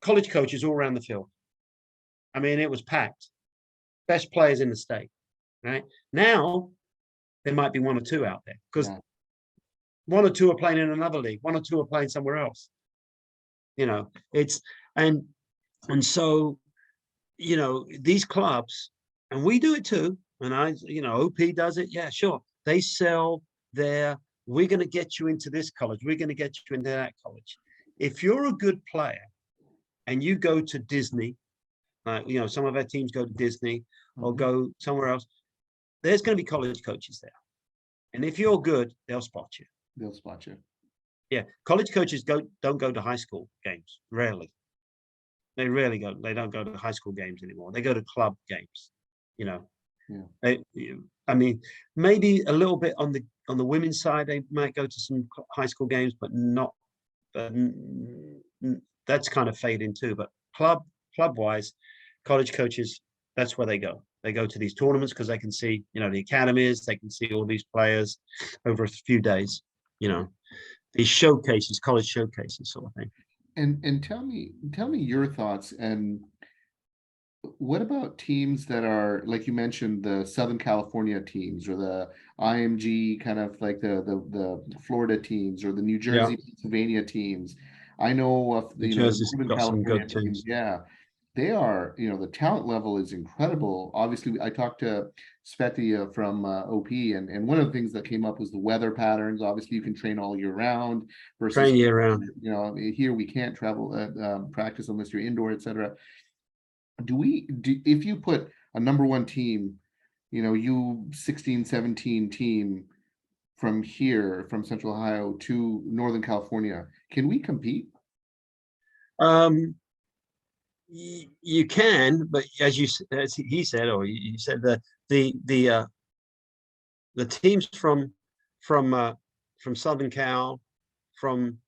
college coaches all around the field. I mean, it was packed. Best players in the state, right? Now, there might be one or two out there because one or two are playing in another league. One or two are playing somewhere else. And so, these clubs, and we do it too. And OP does it. Yeah, sure. They sell we're going to get you into this college. We're going to get you into that college. If you're a good player and you go to Disney, some of our teams go to Disney or go somewhere else, there's going to be college coaches there. And if you're good, they'll spot you. They'll spot you. Yeah. College coaches don't go to high school games. Rarely. They rarely go. They don't go to high school games anymore. They go to club games, Yeah. I mean, maybe a little bit on the women's side, they might go to some high school games, but not. That's kind of fading too. But club wise, college coaches, that's where they go. They go to these tournaments because they can see, the academies. They can see all these players over a few days. These showcases, college showcases, sort of thing. And tell me your thoughts. And what about teams that are, like you mentioned, the Southern California teams, or the IMG, kind of like the Florida teams, or the New Jersey, Pennsylvania teams? I know of the Southern California teams. Yeah, they are. The talent level is incredible. Obviously, I talked to Sveti from OP, and one of the things that came up was the weather patterns. Obviously, you can train all year round versus train year round. Here we can't travel practice unless you're indoor, etc. If you put a number one team, U16, 17 team from here, from Central Ohio to Northern California, can we compete? You can, but as he said, or you said, the teams from Southern Cal, from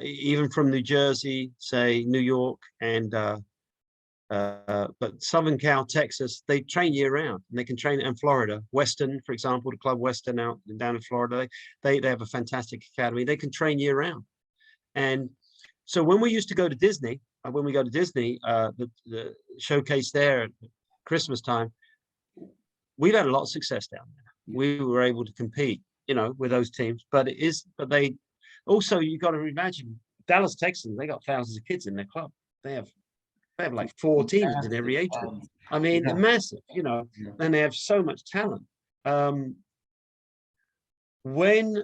even from New Jersey, say New York, and but Southern Cal, Texas, they train year round, and they can train. And Florida, Western, for example, the club Western down in Florida, they have a fantastic academy. They can train year round. And so when we used to go to Disney, the showcase there at Christmas time, we've had a lot of success down there. We were able to compete, with those teams. But they also, you got to imagine, Dallas Texans, they got thousands of kids in their club. They have like 4 teams in every age group. I mean, massive, and they have so much talent. When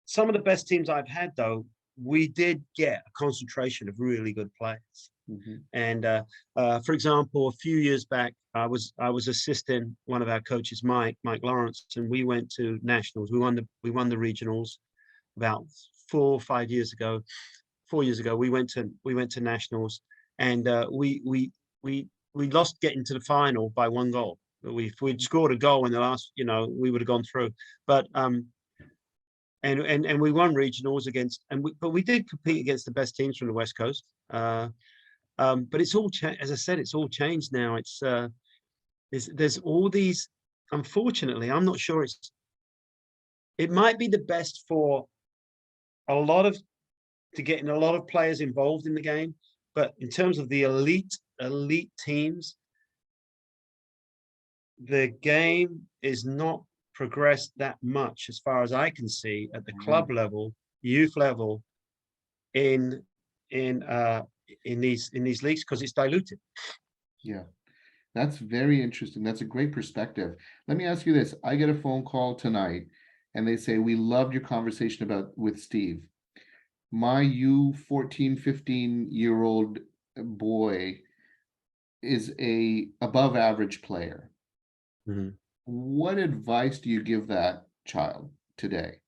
some of the best teams I've had, though, we did get a concentration of really good players. And for example, a few years back, I was assisting one of our coaches, Mike Lawrence, and we went to nationals. We won the regionals about 4 or 5 years ago. 4 years ago, we went to nationals, and we lost getting to the final by 1 goal. If we'd scored a goal in the last, we would have gone through. But and we won regionals against, but we did compete against the best teams from the West Coast. But it's all as I said, it's all changed now. There's all these. Unfortunately, I'm not sure it might be the best for getting a lot of players involved in the game, but in terms of the elite teams, the game is not progressed that much as far as I can see at the club level, youth level, in these leagues, because it's diluted. Yeah, that's very interesting. That's a great perspective. Let me ask you this. I get a phone call tonight and they say, we loved your conversation with Steve. My 14, 15-year-old boy is a above average player. Mm-hmm. What advice do you give that child today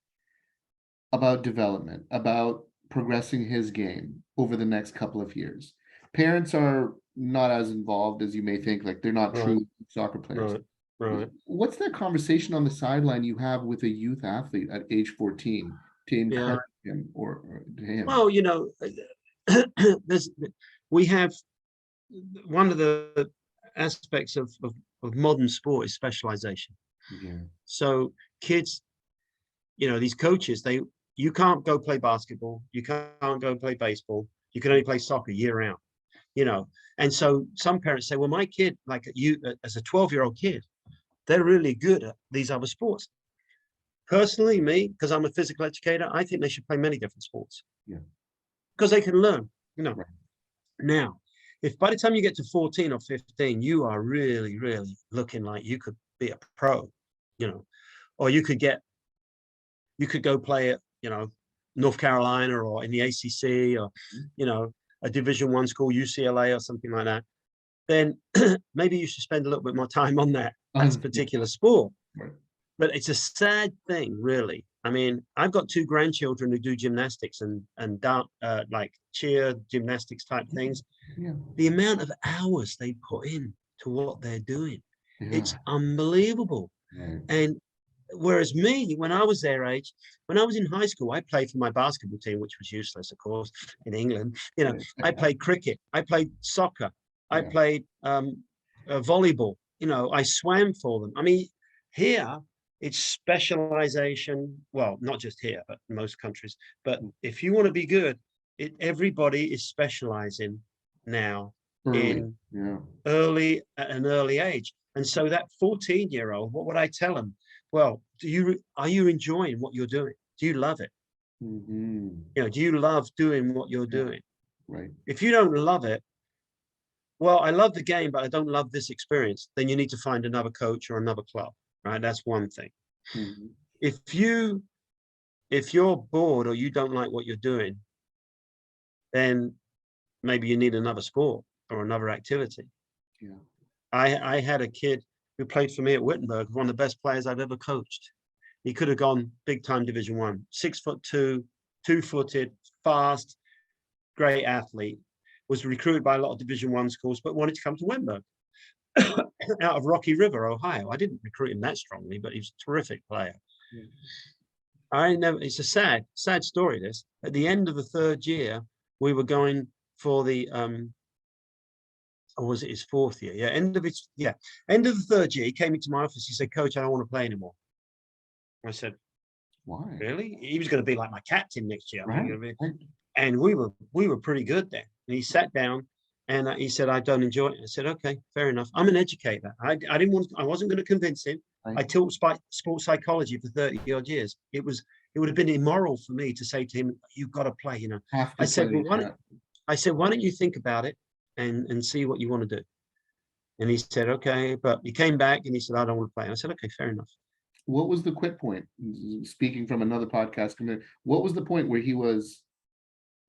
about development, about progressing his game over the next couple of years? Parents are not as involved as you may think, like they're not true soccer players. Right. What's that conversation on the sideline you have with a youth athlete at age 14 to encourage him or to him? Well, we have one of the aspects of modern sport is specialization. Yeah. So kids, these coaches, you can't go play basketball, you can't go play baseball, you can only play soccer year round, and so some parents say, well, my kid, like you as a 12-year-old kid, they're really good at these other sports. Personally, me, because I'm a physical educator, I think they should play many different sports. Yeah. Because they can learn, Right. Now, if by the time you get to 14 or 15, you are really, really looking like you could be a pro, or you could go play at, North Carolina or in the ACC or, a Division I school, UCLA or something like that, then maybe you should spend a little bit more time on that particular sport. Right. But it's a sad thing, really. I mean, I've got 2 grandchildren who do gymnastics and like cheer gymnastics type things. Yeah. The amount of hours they put in to what they're doing, it's unbelievable. Right. And whereas me, when I was their age, when I was in high school, I played for my basketball team, which was useless, of course, in England. I played cricket, I played soccer, I played volleyball. I swam for them. I mean, here it's specialization. Well, not just here, but in most countries. But if you want to be good, everybody is specializing now at an early age. And so that 14-year-old, what would I tell them? Well, are you enjoying what you're doing? Do you love it? Mm-hmm. Do you love doing what you're doing? Right. If you don't love it, well, I love the game, but I don't love this experience, then you need to find another coach or another club, right? That's one thing. Mm-hmm. If you're bored or you don't like what you're doing, then maybe you need another sport or another activity. Yeah. I had a kid who played for me at Wittenberg, one of the best players I've ever coached. He could have gone big time Division I, 6'2", 2-footed, fast, great athlete, was recruited by a lot of Division I schools, but wanted to come to Wittenberg out of Rocky River, Ohio. I didn't recruit him that strongly, but he was a terrific player. It's a sad story, this. At the end of the 3rd year, we were going for the or was it his 4th year? End of the 3rd year, he came into my office. He said, "Coach, I don't want to play anymore." I said, "Why?" Really? He was going to be like my captain next year. Right. And we were pretty good then. And he sat down and he said, "I don't enjoy it." I said, "Okay, fair enough. I'm an educator. I wasn't going to convince him. Right. I taught sports psychology for 30 odd years. It would have been immoral for me to say to him, "You've got to play." I said, "Why don't you think about it and see what you want to do?" And he said, "Okay," but he came back and he said, "I don't want to play." And I said, "Okay, fair enough." What was the quit point? Speaking from another podcast, what was the point where he was?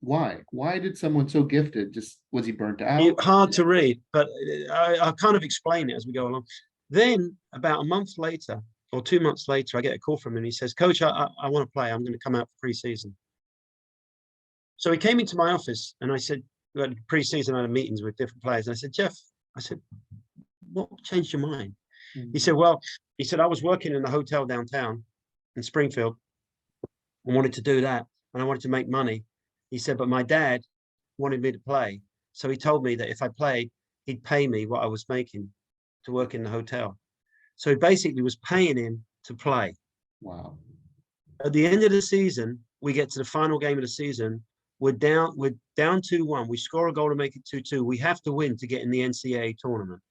Why did someone so gifted was he burnt out? Hard to read, but I'll kind of explain it as we go along. Then about a month later or 2 months later, I get a call from him and he says, "Coach, I want to play. I'm going to come out for pre-season." So he came into my office and I said, pre-season, I had meetings with different players. And I said, "Jeff," I said, "what changed your mind?" He said, well, he said, I was working in a hotel downtown in Springfield and wanted to do that. And I wanted to make money. He said, but my dad wanted me to play. So he told me that if I played, he'd pay me what I was making to work in the hotel. So he basically was paying him to play. Wow. At the end of the season, we get to the final game of the season. We're down 2-1. We score a goal to make it 2-2. We have to win to get in the NCAA tournament.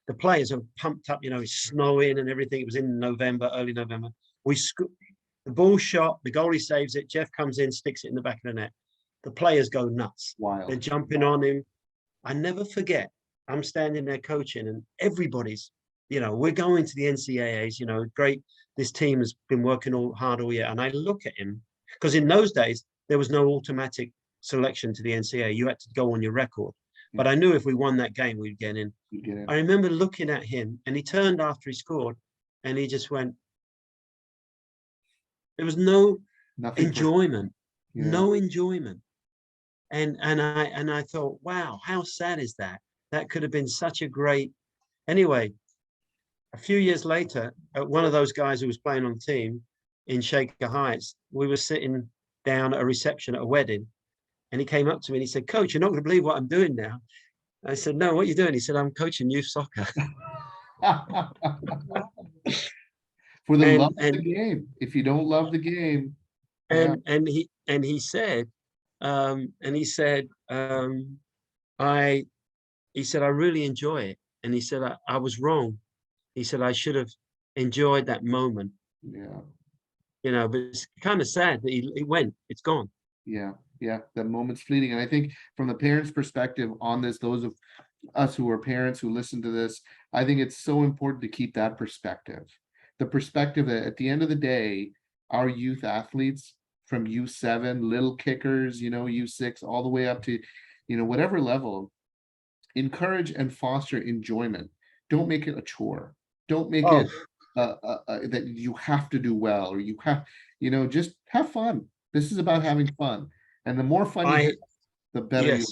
The players are pumped up, it's snowing and everything. It was in November, early November. The ball shot, the goalie saves it. Jeff comes in, sticks it in the back of the net. The players go nuts. Wild. They're jumping on him. I never forget. I'm standing there coaching, and everybody's, we're going to the NCAAs. Great. This team has been working hard all year. And I look at him, because in those days, there was no automatic selection to the NCAA. You had to go on your record. But I knew if we won that game, we'd get in. I remember looking at him, and he turned after he scored, and he just went. There was no enjoyment, no enjoyment. And I thought, wow, how sad is that? That could have been such a great. Anyway, a few years later, one of those guys who was playing on the team in Shaker Heights, we were sitting down at a reception at a wedding, and he came up to me and he said, Coach, you're not going to believe what I'm doing now. I said, no, what are you doing? He said, I'm coaching youth soccer. For the love of the game. If you don't love the game. And he said, I really enjoy it. And he said, I was wrong. He said, I should have enjoyed that moment. Yeah. But it's kind of sad that he went. It's gone. Yeah. That moment's fleeting. And I think from the parents' perspective on this, those of us who are parents who listen to this, I think it's so important to keep that perspective. The perspective that at the end of the day, our youth athletes from U7, little kickers, U6, all the way up to, whatever level, encourage and foster enjoyment. Don't make it a chore. Don't make it that you have to do well, or you have, just have fun. This is about having fun. And the more fun you have, the better. Yes,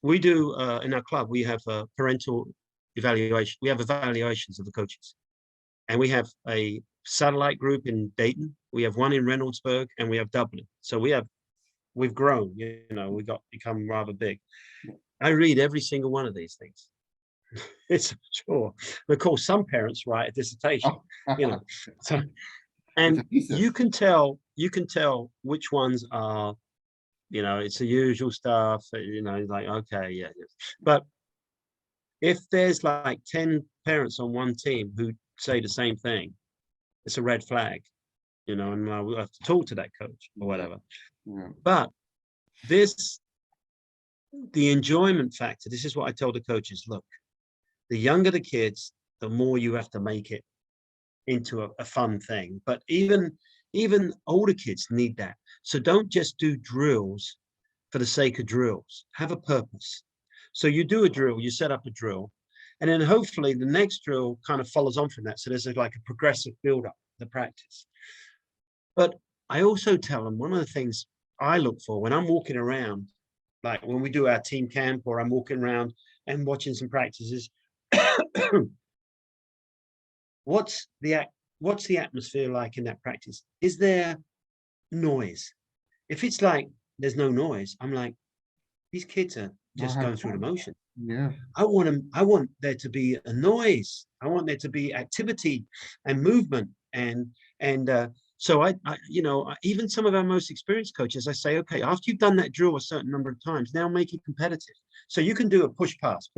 we do in our club, we have a parental evaluation. We have evaluations of the coaches, and we have a satellite group in Dayton. We have one in Reynoldsburg, and we have Dublin. So we've grown, we become rather big. I read every single one of these things. It's a chore. Of course, some parents write a dissertation, so, and you can tell which ones are, it's the usual stuff, like, okay, yeah. But if there's like 10 parents on one team who say the same thing, it's a red flag, and we'll have to talk to that coach or whatever. Yeah. But the enjoyment factor, this is what I tell the coaches, look, the younger the kids, the more you have to make it into a fun thing. But even older kids need that. So don't just do drills for the sake of drills. Have a purpose. So you do a drill, you set up a drill, and then hopefully the next drill kind of follows on from that. So there's like a progressive build-up, the practice. But I also tell them, one of the things I look for when I'm walking around, like when we do our team camp, or I'm walking around and watching some practices, what's the atmosphere like in that practice? Is there noise? If it's like there's no noise, I'm like, these kids are just going through the motion. Yeah. I want there to be a noise. I want there to be activity and movement. So I even some of our most experienced coaches, I say, okay, after you've done that drill a certain number of times, now make it competitive. So you can do a push pass,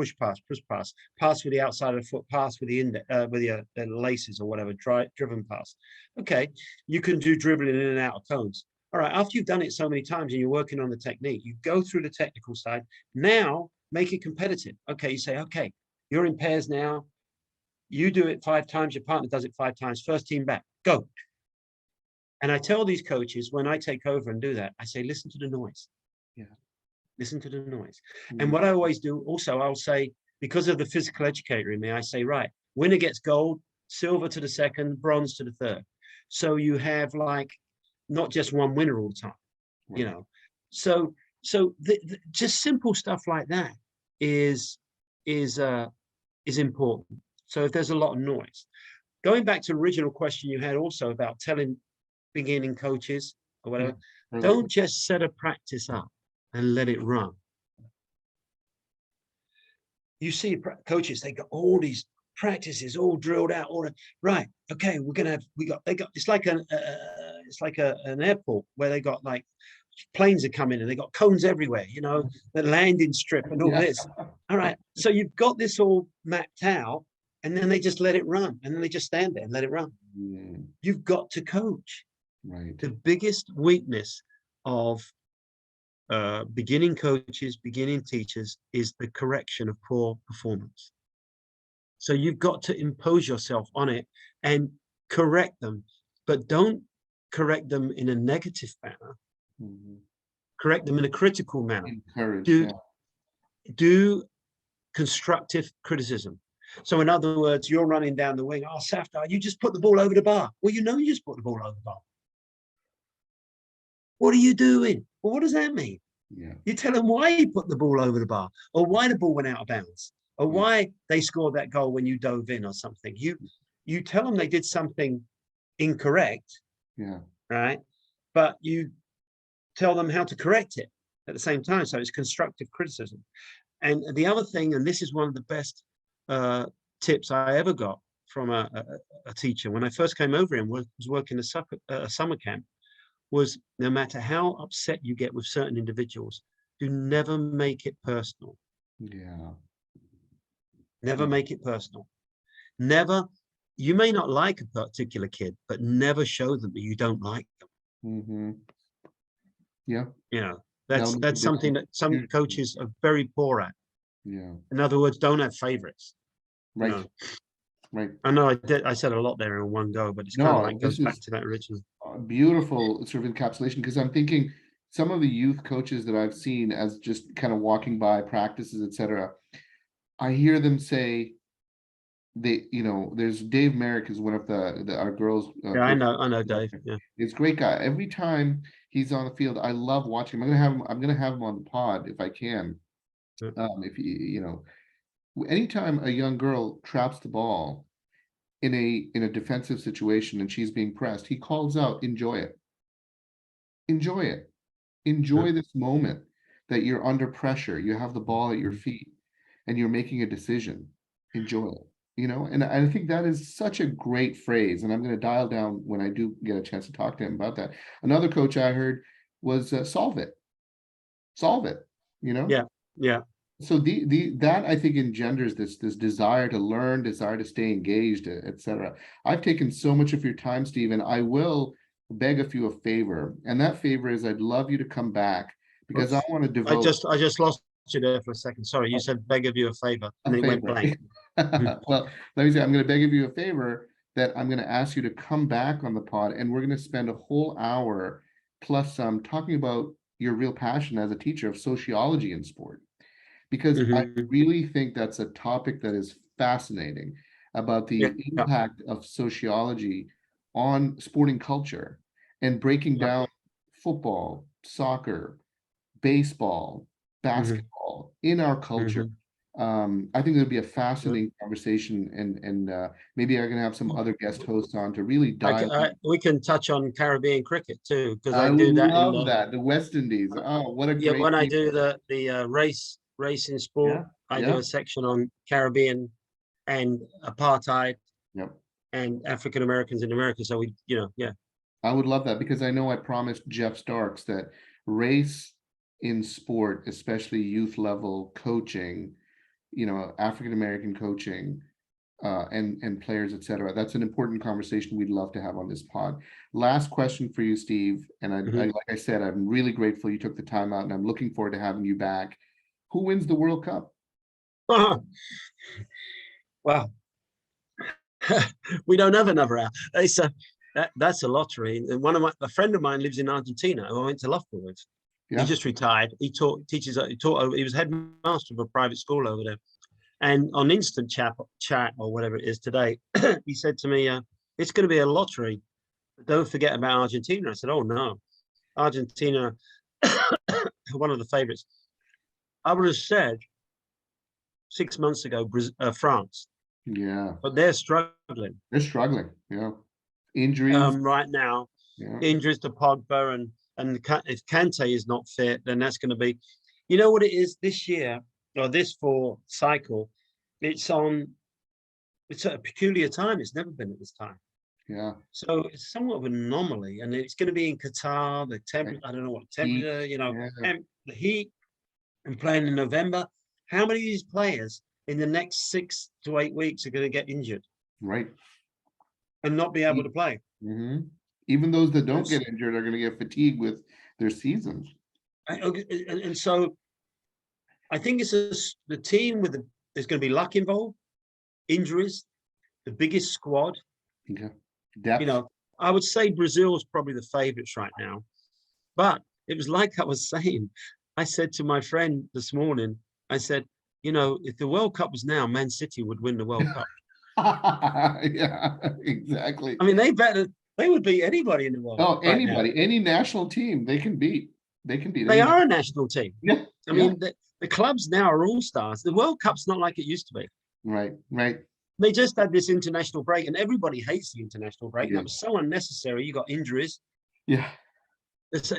pass with the outside of the foot, pass with the the laces or whatever, driven pass. Okay, you can do dribbling in and out of cones. All right, after you've done it so many times and you're working on the technique, you go through the technical side. Now make it competitive. Okay, you say, okay, you're in pairs now. You do it 5 times, your partner does it 5 times, first team back, go. And I tell these coaches when I take over and do that, I say, listen to the noise. Yeah. Listen to the noise. Mm-hmm. And what I always do also, I'll say, because of the physical educator in me, I say, right, winner gets gold, silver to the second, bronze to the third. So you have like, not just one winner all the time, Right. So just simple stuff like that is is important. So if there's a lot of noise, going back to the original question you had also about telling beginning coaches or whatever, don't just set a practice up and let it run. You see coaches, they got all these practices all drilled out, right. Okay, it's like an airport where they got like planes are coming and they got cones everywhere, the landing strip and all this. All right. So you've got this all mapped out, and then they just let it run, and then they just stand there and let it run. You've got to coach. Right. The biggest weakness of beginning coaches, beginning teachers, is the correction of poor performance. So you've got to impose yourself on it and correct them, but don't correct them in a negative manner. Correct them in a critical manner. Encourage, do constructive criticism. So in other words, you're running down the wing. Oh, Safdar, you just put the ball over the bar. Well, you just put the ball over the bar. What are you doing? Well, what does that mean? You tell them why you put the ball over the bar, or why the ball went out of bounds, or why they scored that goal when you dove in or something. You tell them they did something incorrect, right? But you tell them how to correct it at the same time. So it's constructive criticism. And the other thing, and this is one of the best tips I ever got from a teacher when I first came over and was working a summer camp, was no matter how upset you get with certain individuals, do never make it personal. Never make it personal. Never. You may not like a particular kid, but never show them that you don't like them. That's something that some coaches are very poor at. In other words, don't have favorites. Right. I know I said a lot there in one go, but it's kind of like goes back to that original. Beautiful sort of encapsulation, because I'm thinking some of the youth coaches that I've seen as just kind of walking by practices, etc. I hear them say there's Dave Merrick is one of our girls. I know Dave. Yeah, he's a great guy. Every time he's on the field, I love watching him. I'm gonna have him on the pod if I can. If anytime a young girl traps the ball in a defensive situation and she's being pressed, he calls out, enjoy it. Enjoy this moment that you're under pressure. You have the ball at your feet and you're making a decision. Enjoy it. And I think that is such a great phrase. And I'm going to dial down when I do get a chance to talk to him about that. Another coach I heard was solve it. Yeah. So that I think engenders this desire to learn, desire to stay engaged, etc. I've taken so much of your time, Steve, and I will beg of you a favor. And that favor is I'd love you to come back, because I want to devote. I just lost you there for a second. Sorry, you said beg of you a favor, and then went blank. Well, let me say, I'm going to beg of you a favor that I'm going to ask you to come back on the pod, and we're going to spend a whole hour plus some talking about your real passion as a teacher of sociology in sport. Because I really think that's a topic that is fascinating about the impact of sociology on sporting culture and breaking down football, soccer, baseball, basketball in our culture. I think it'll be a fascinating conversation, and maybe I can have some other guest hosts on to really dive. We can touch on Caribbean cricket too, because I do that. Love that, the West Indies. Oh, what a great! When I do the race in sport, I do a section on Caribbean and apartheid and African Americans in America. So I would love that, because I know I promised Jeff Starks that race in sport, especially youth level coaching, African American coaching, and players, etc. That's an important conversation we'd love to have on this pod. Last question for you, Steve, and I like I said, I'm really grateful you took the time out, and I'm looking forward to having you back. Who wins the World Cup? Wow. We don't have another hour. That's a lottery. And a friend of mine lives in Argentina, who I went to law school with. He just retired. He was headmaster of a private school over there. And on instant chat or whatever it is today, he said to me, it's going to be a lottery. But don't forget about Argentina. I said, oh no, Argentina, one of the favorites. I would have said 6 months ago, France, Yeah, but they're struggling they're struggling. Yeah, injuries. right now. Yeah, Injuries to Pogba if Kante is not fit, then that's going to be, you know what it is this year or this for cycle. It's at a peculiar time. It's never been at this time. yeah. So it's somewhat of an anomaly, and it's going to be in Qatar. The Right. temperature, I don't know what Heat. temperature, Yeah, the heat, and playing in November. How many of these players in the next 6 to 8 weeks are going to get injured right. and not be able to play? Hmm. Even those that don't And, get injured are going to get fatigued with their seasons. and so I think the team there's going to be luck involved, injuries, the biggest squad. Yeah, You depth. know, I would say Brazil is probably the favorites right now. But it was like I was saying, I said to my friend this morning, I said, if the World Cup was now, Man City would win the World Cup. Yeah, exactly. I mean, they would beat anybody in the world Oh, right now. anybody, any national team, they can beat. They can beat They any. are a national team. Yeah, I yeah. mean, the clubs now are all stars. The World Cup's not like it used to be. Right, right. They just had this international break, and everybody hates the international break. And Yeah, that was so unnecessary. You got injuries. yeah. It's,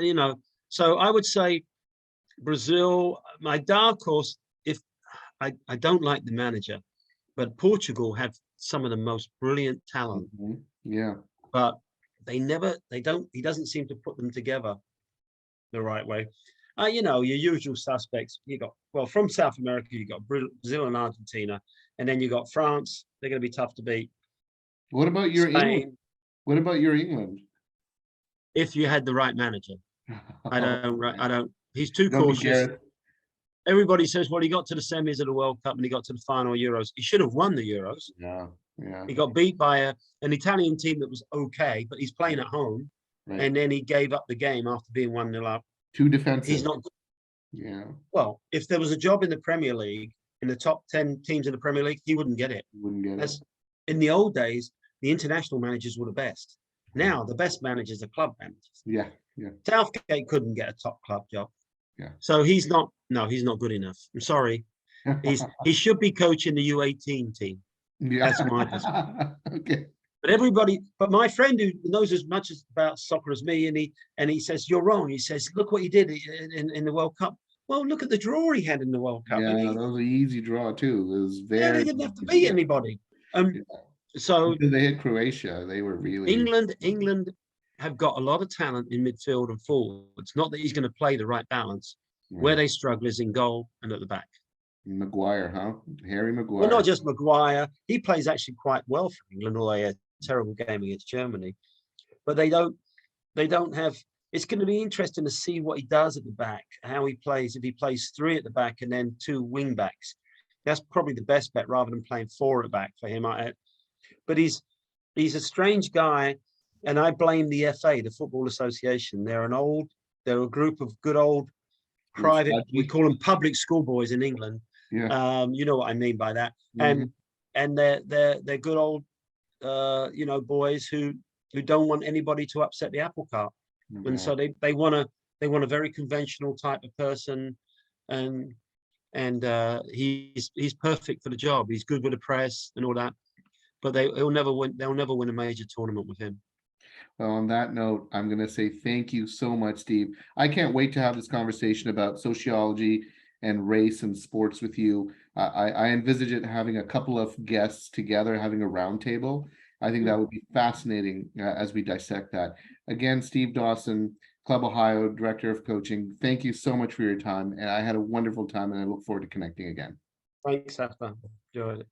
so I would say Brazil, my dark horse, if I don't like the manager, but Portugal have some of the most brilliant talent, Mhm. Yeah, but he doesn't seem to put them together the right way. Your usual suspects. Well, from South America, you got Brazil and Argentina, and then you got France. They're going to be tough to beat. what about your England? Spain, What about your England? if you had the right manager. I don't. He's too Don't be cautious. Gareth. Everybody says, well, he got to the semis of the World Cup and he got to the final Euros. He should have won the Euros. Yeah, yeah. He got beat by an Italian team that was okay, but he's playing at home. Right. And then he gave up the game after being 1-0 up. Too He's defensive. not. Yeah, Well, if there was a job in the Premier League, in the top 10 teams in the Premier League, he wouldn't get it. wouldn't get it. As in the old days, the international managers were the best. Now the best managers are club managers. Yeah, yeah, Southgate couldn't get a top club job. yeah. So he's not good enough. I'm sorry. He should be coaching the U18 team. Yeah. That's my perspective. Okay. But my friend who knows as much about soccer as me, and he says, you're wrong. He says, look what he did in the World Cup. Well, look at the draw he had in the World Cup. Yeah, And that was an easy draw too. It was they very didn't have to beat anybody. So because they hit Croatia. They were really England have got a lot of talent in midfield and forward. It's not that he's going to play the right balance. Where they struggle is in goal and at the back. Maguire, huh? Harry Maguire. Well, not just Maguire. He plays actually quite well for England, although he had a terrible game against Germany. But they don't have. It's going to be interesting to see what he does at the back, how he plays. If he plays 3 at the back and then 2 wing backs, that's probably the best bet rather than playing 4 at back for him. But he's a strange guy, and I blame the FA, the Football Association. They're a group of good old private. We call them public school boys in England. Yeah. You know what I mean by that. Mhm. And they're good old boys who don't want anybody to upset the apple cart. And so they want a very conventional type of person, and he's perfect for the job. He's good with the press and all that, but they'll never win a major tournament with him. Well, on that note, I'm going to say thank you so much, Steve. I can't wait to have this conversation about sociology and race and sports with you. I envisage it having a couple of guests together, having a roundtable. I think that would be fascinating as we dissect that. Again, Steve Dawson, Club Ohio, Director of Coaching. Thank you so much for your time. And I had a wonderful time, and I look forward to connecting again. Thanks, Safta. Enjoyed it.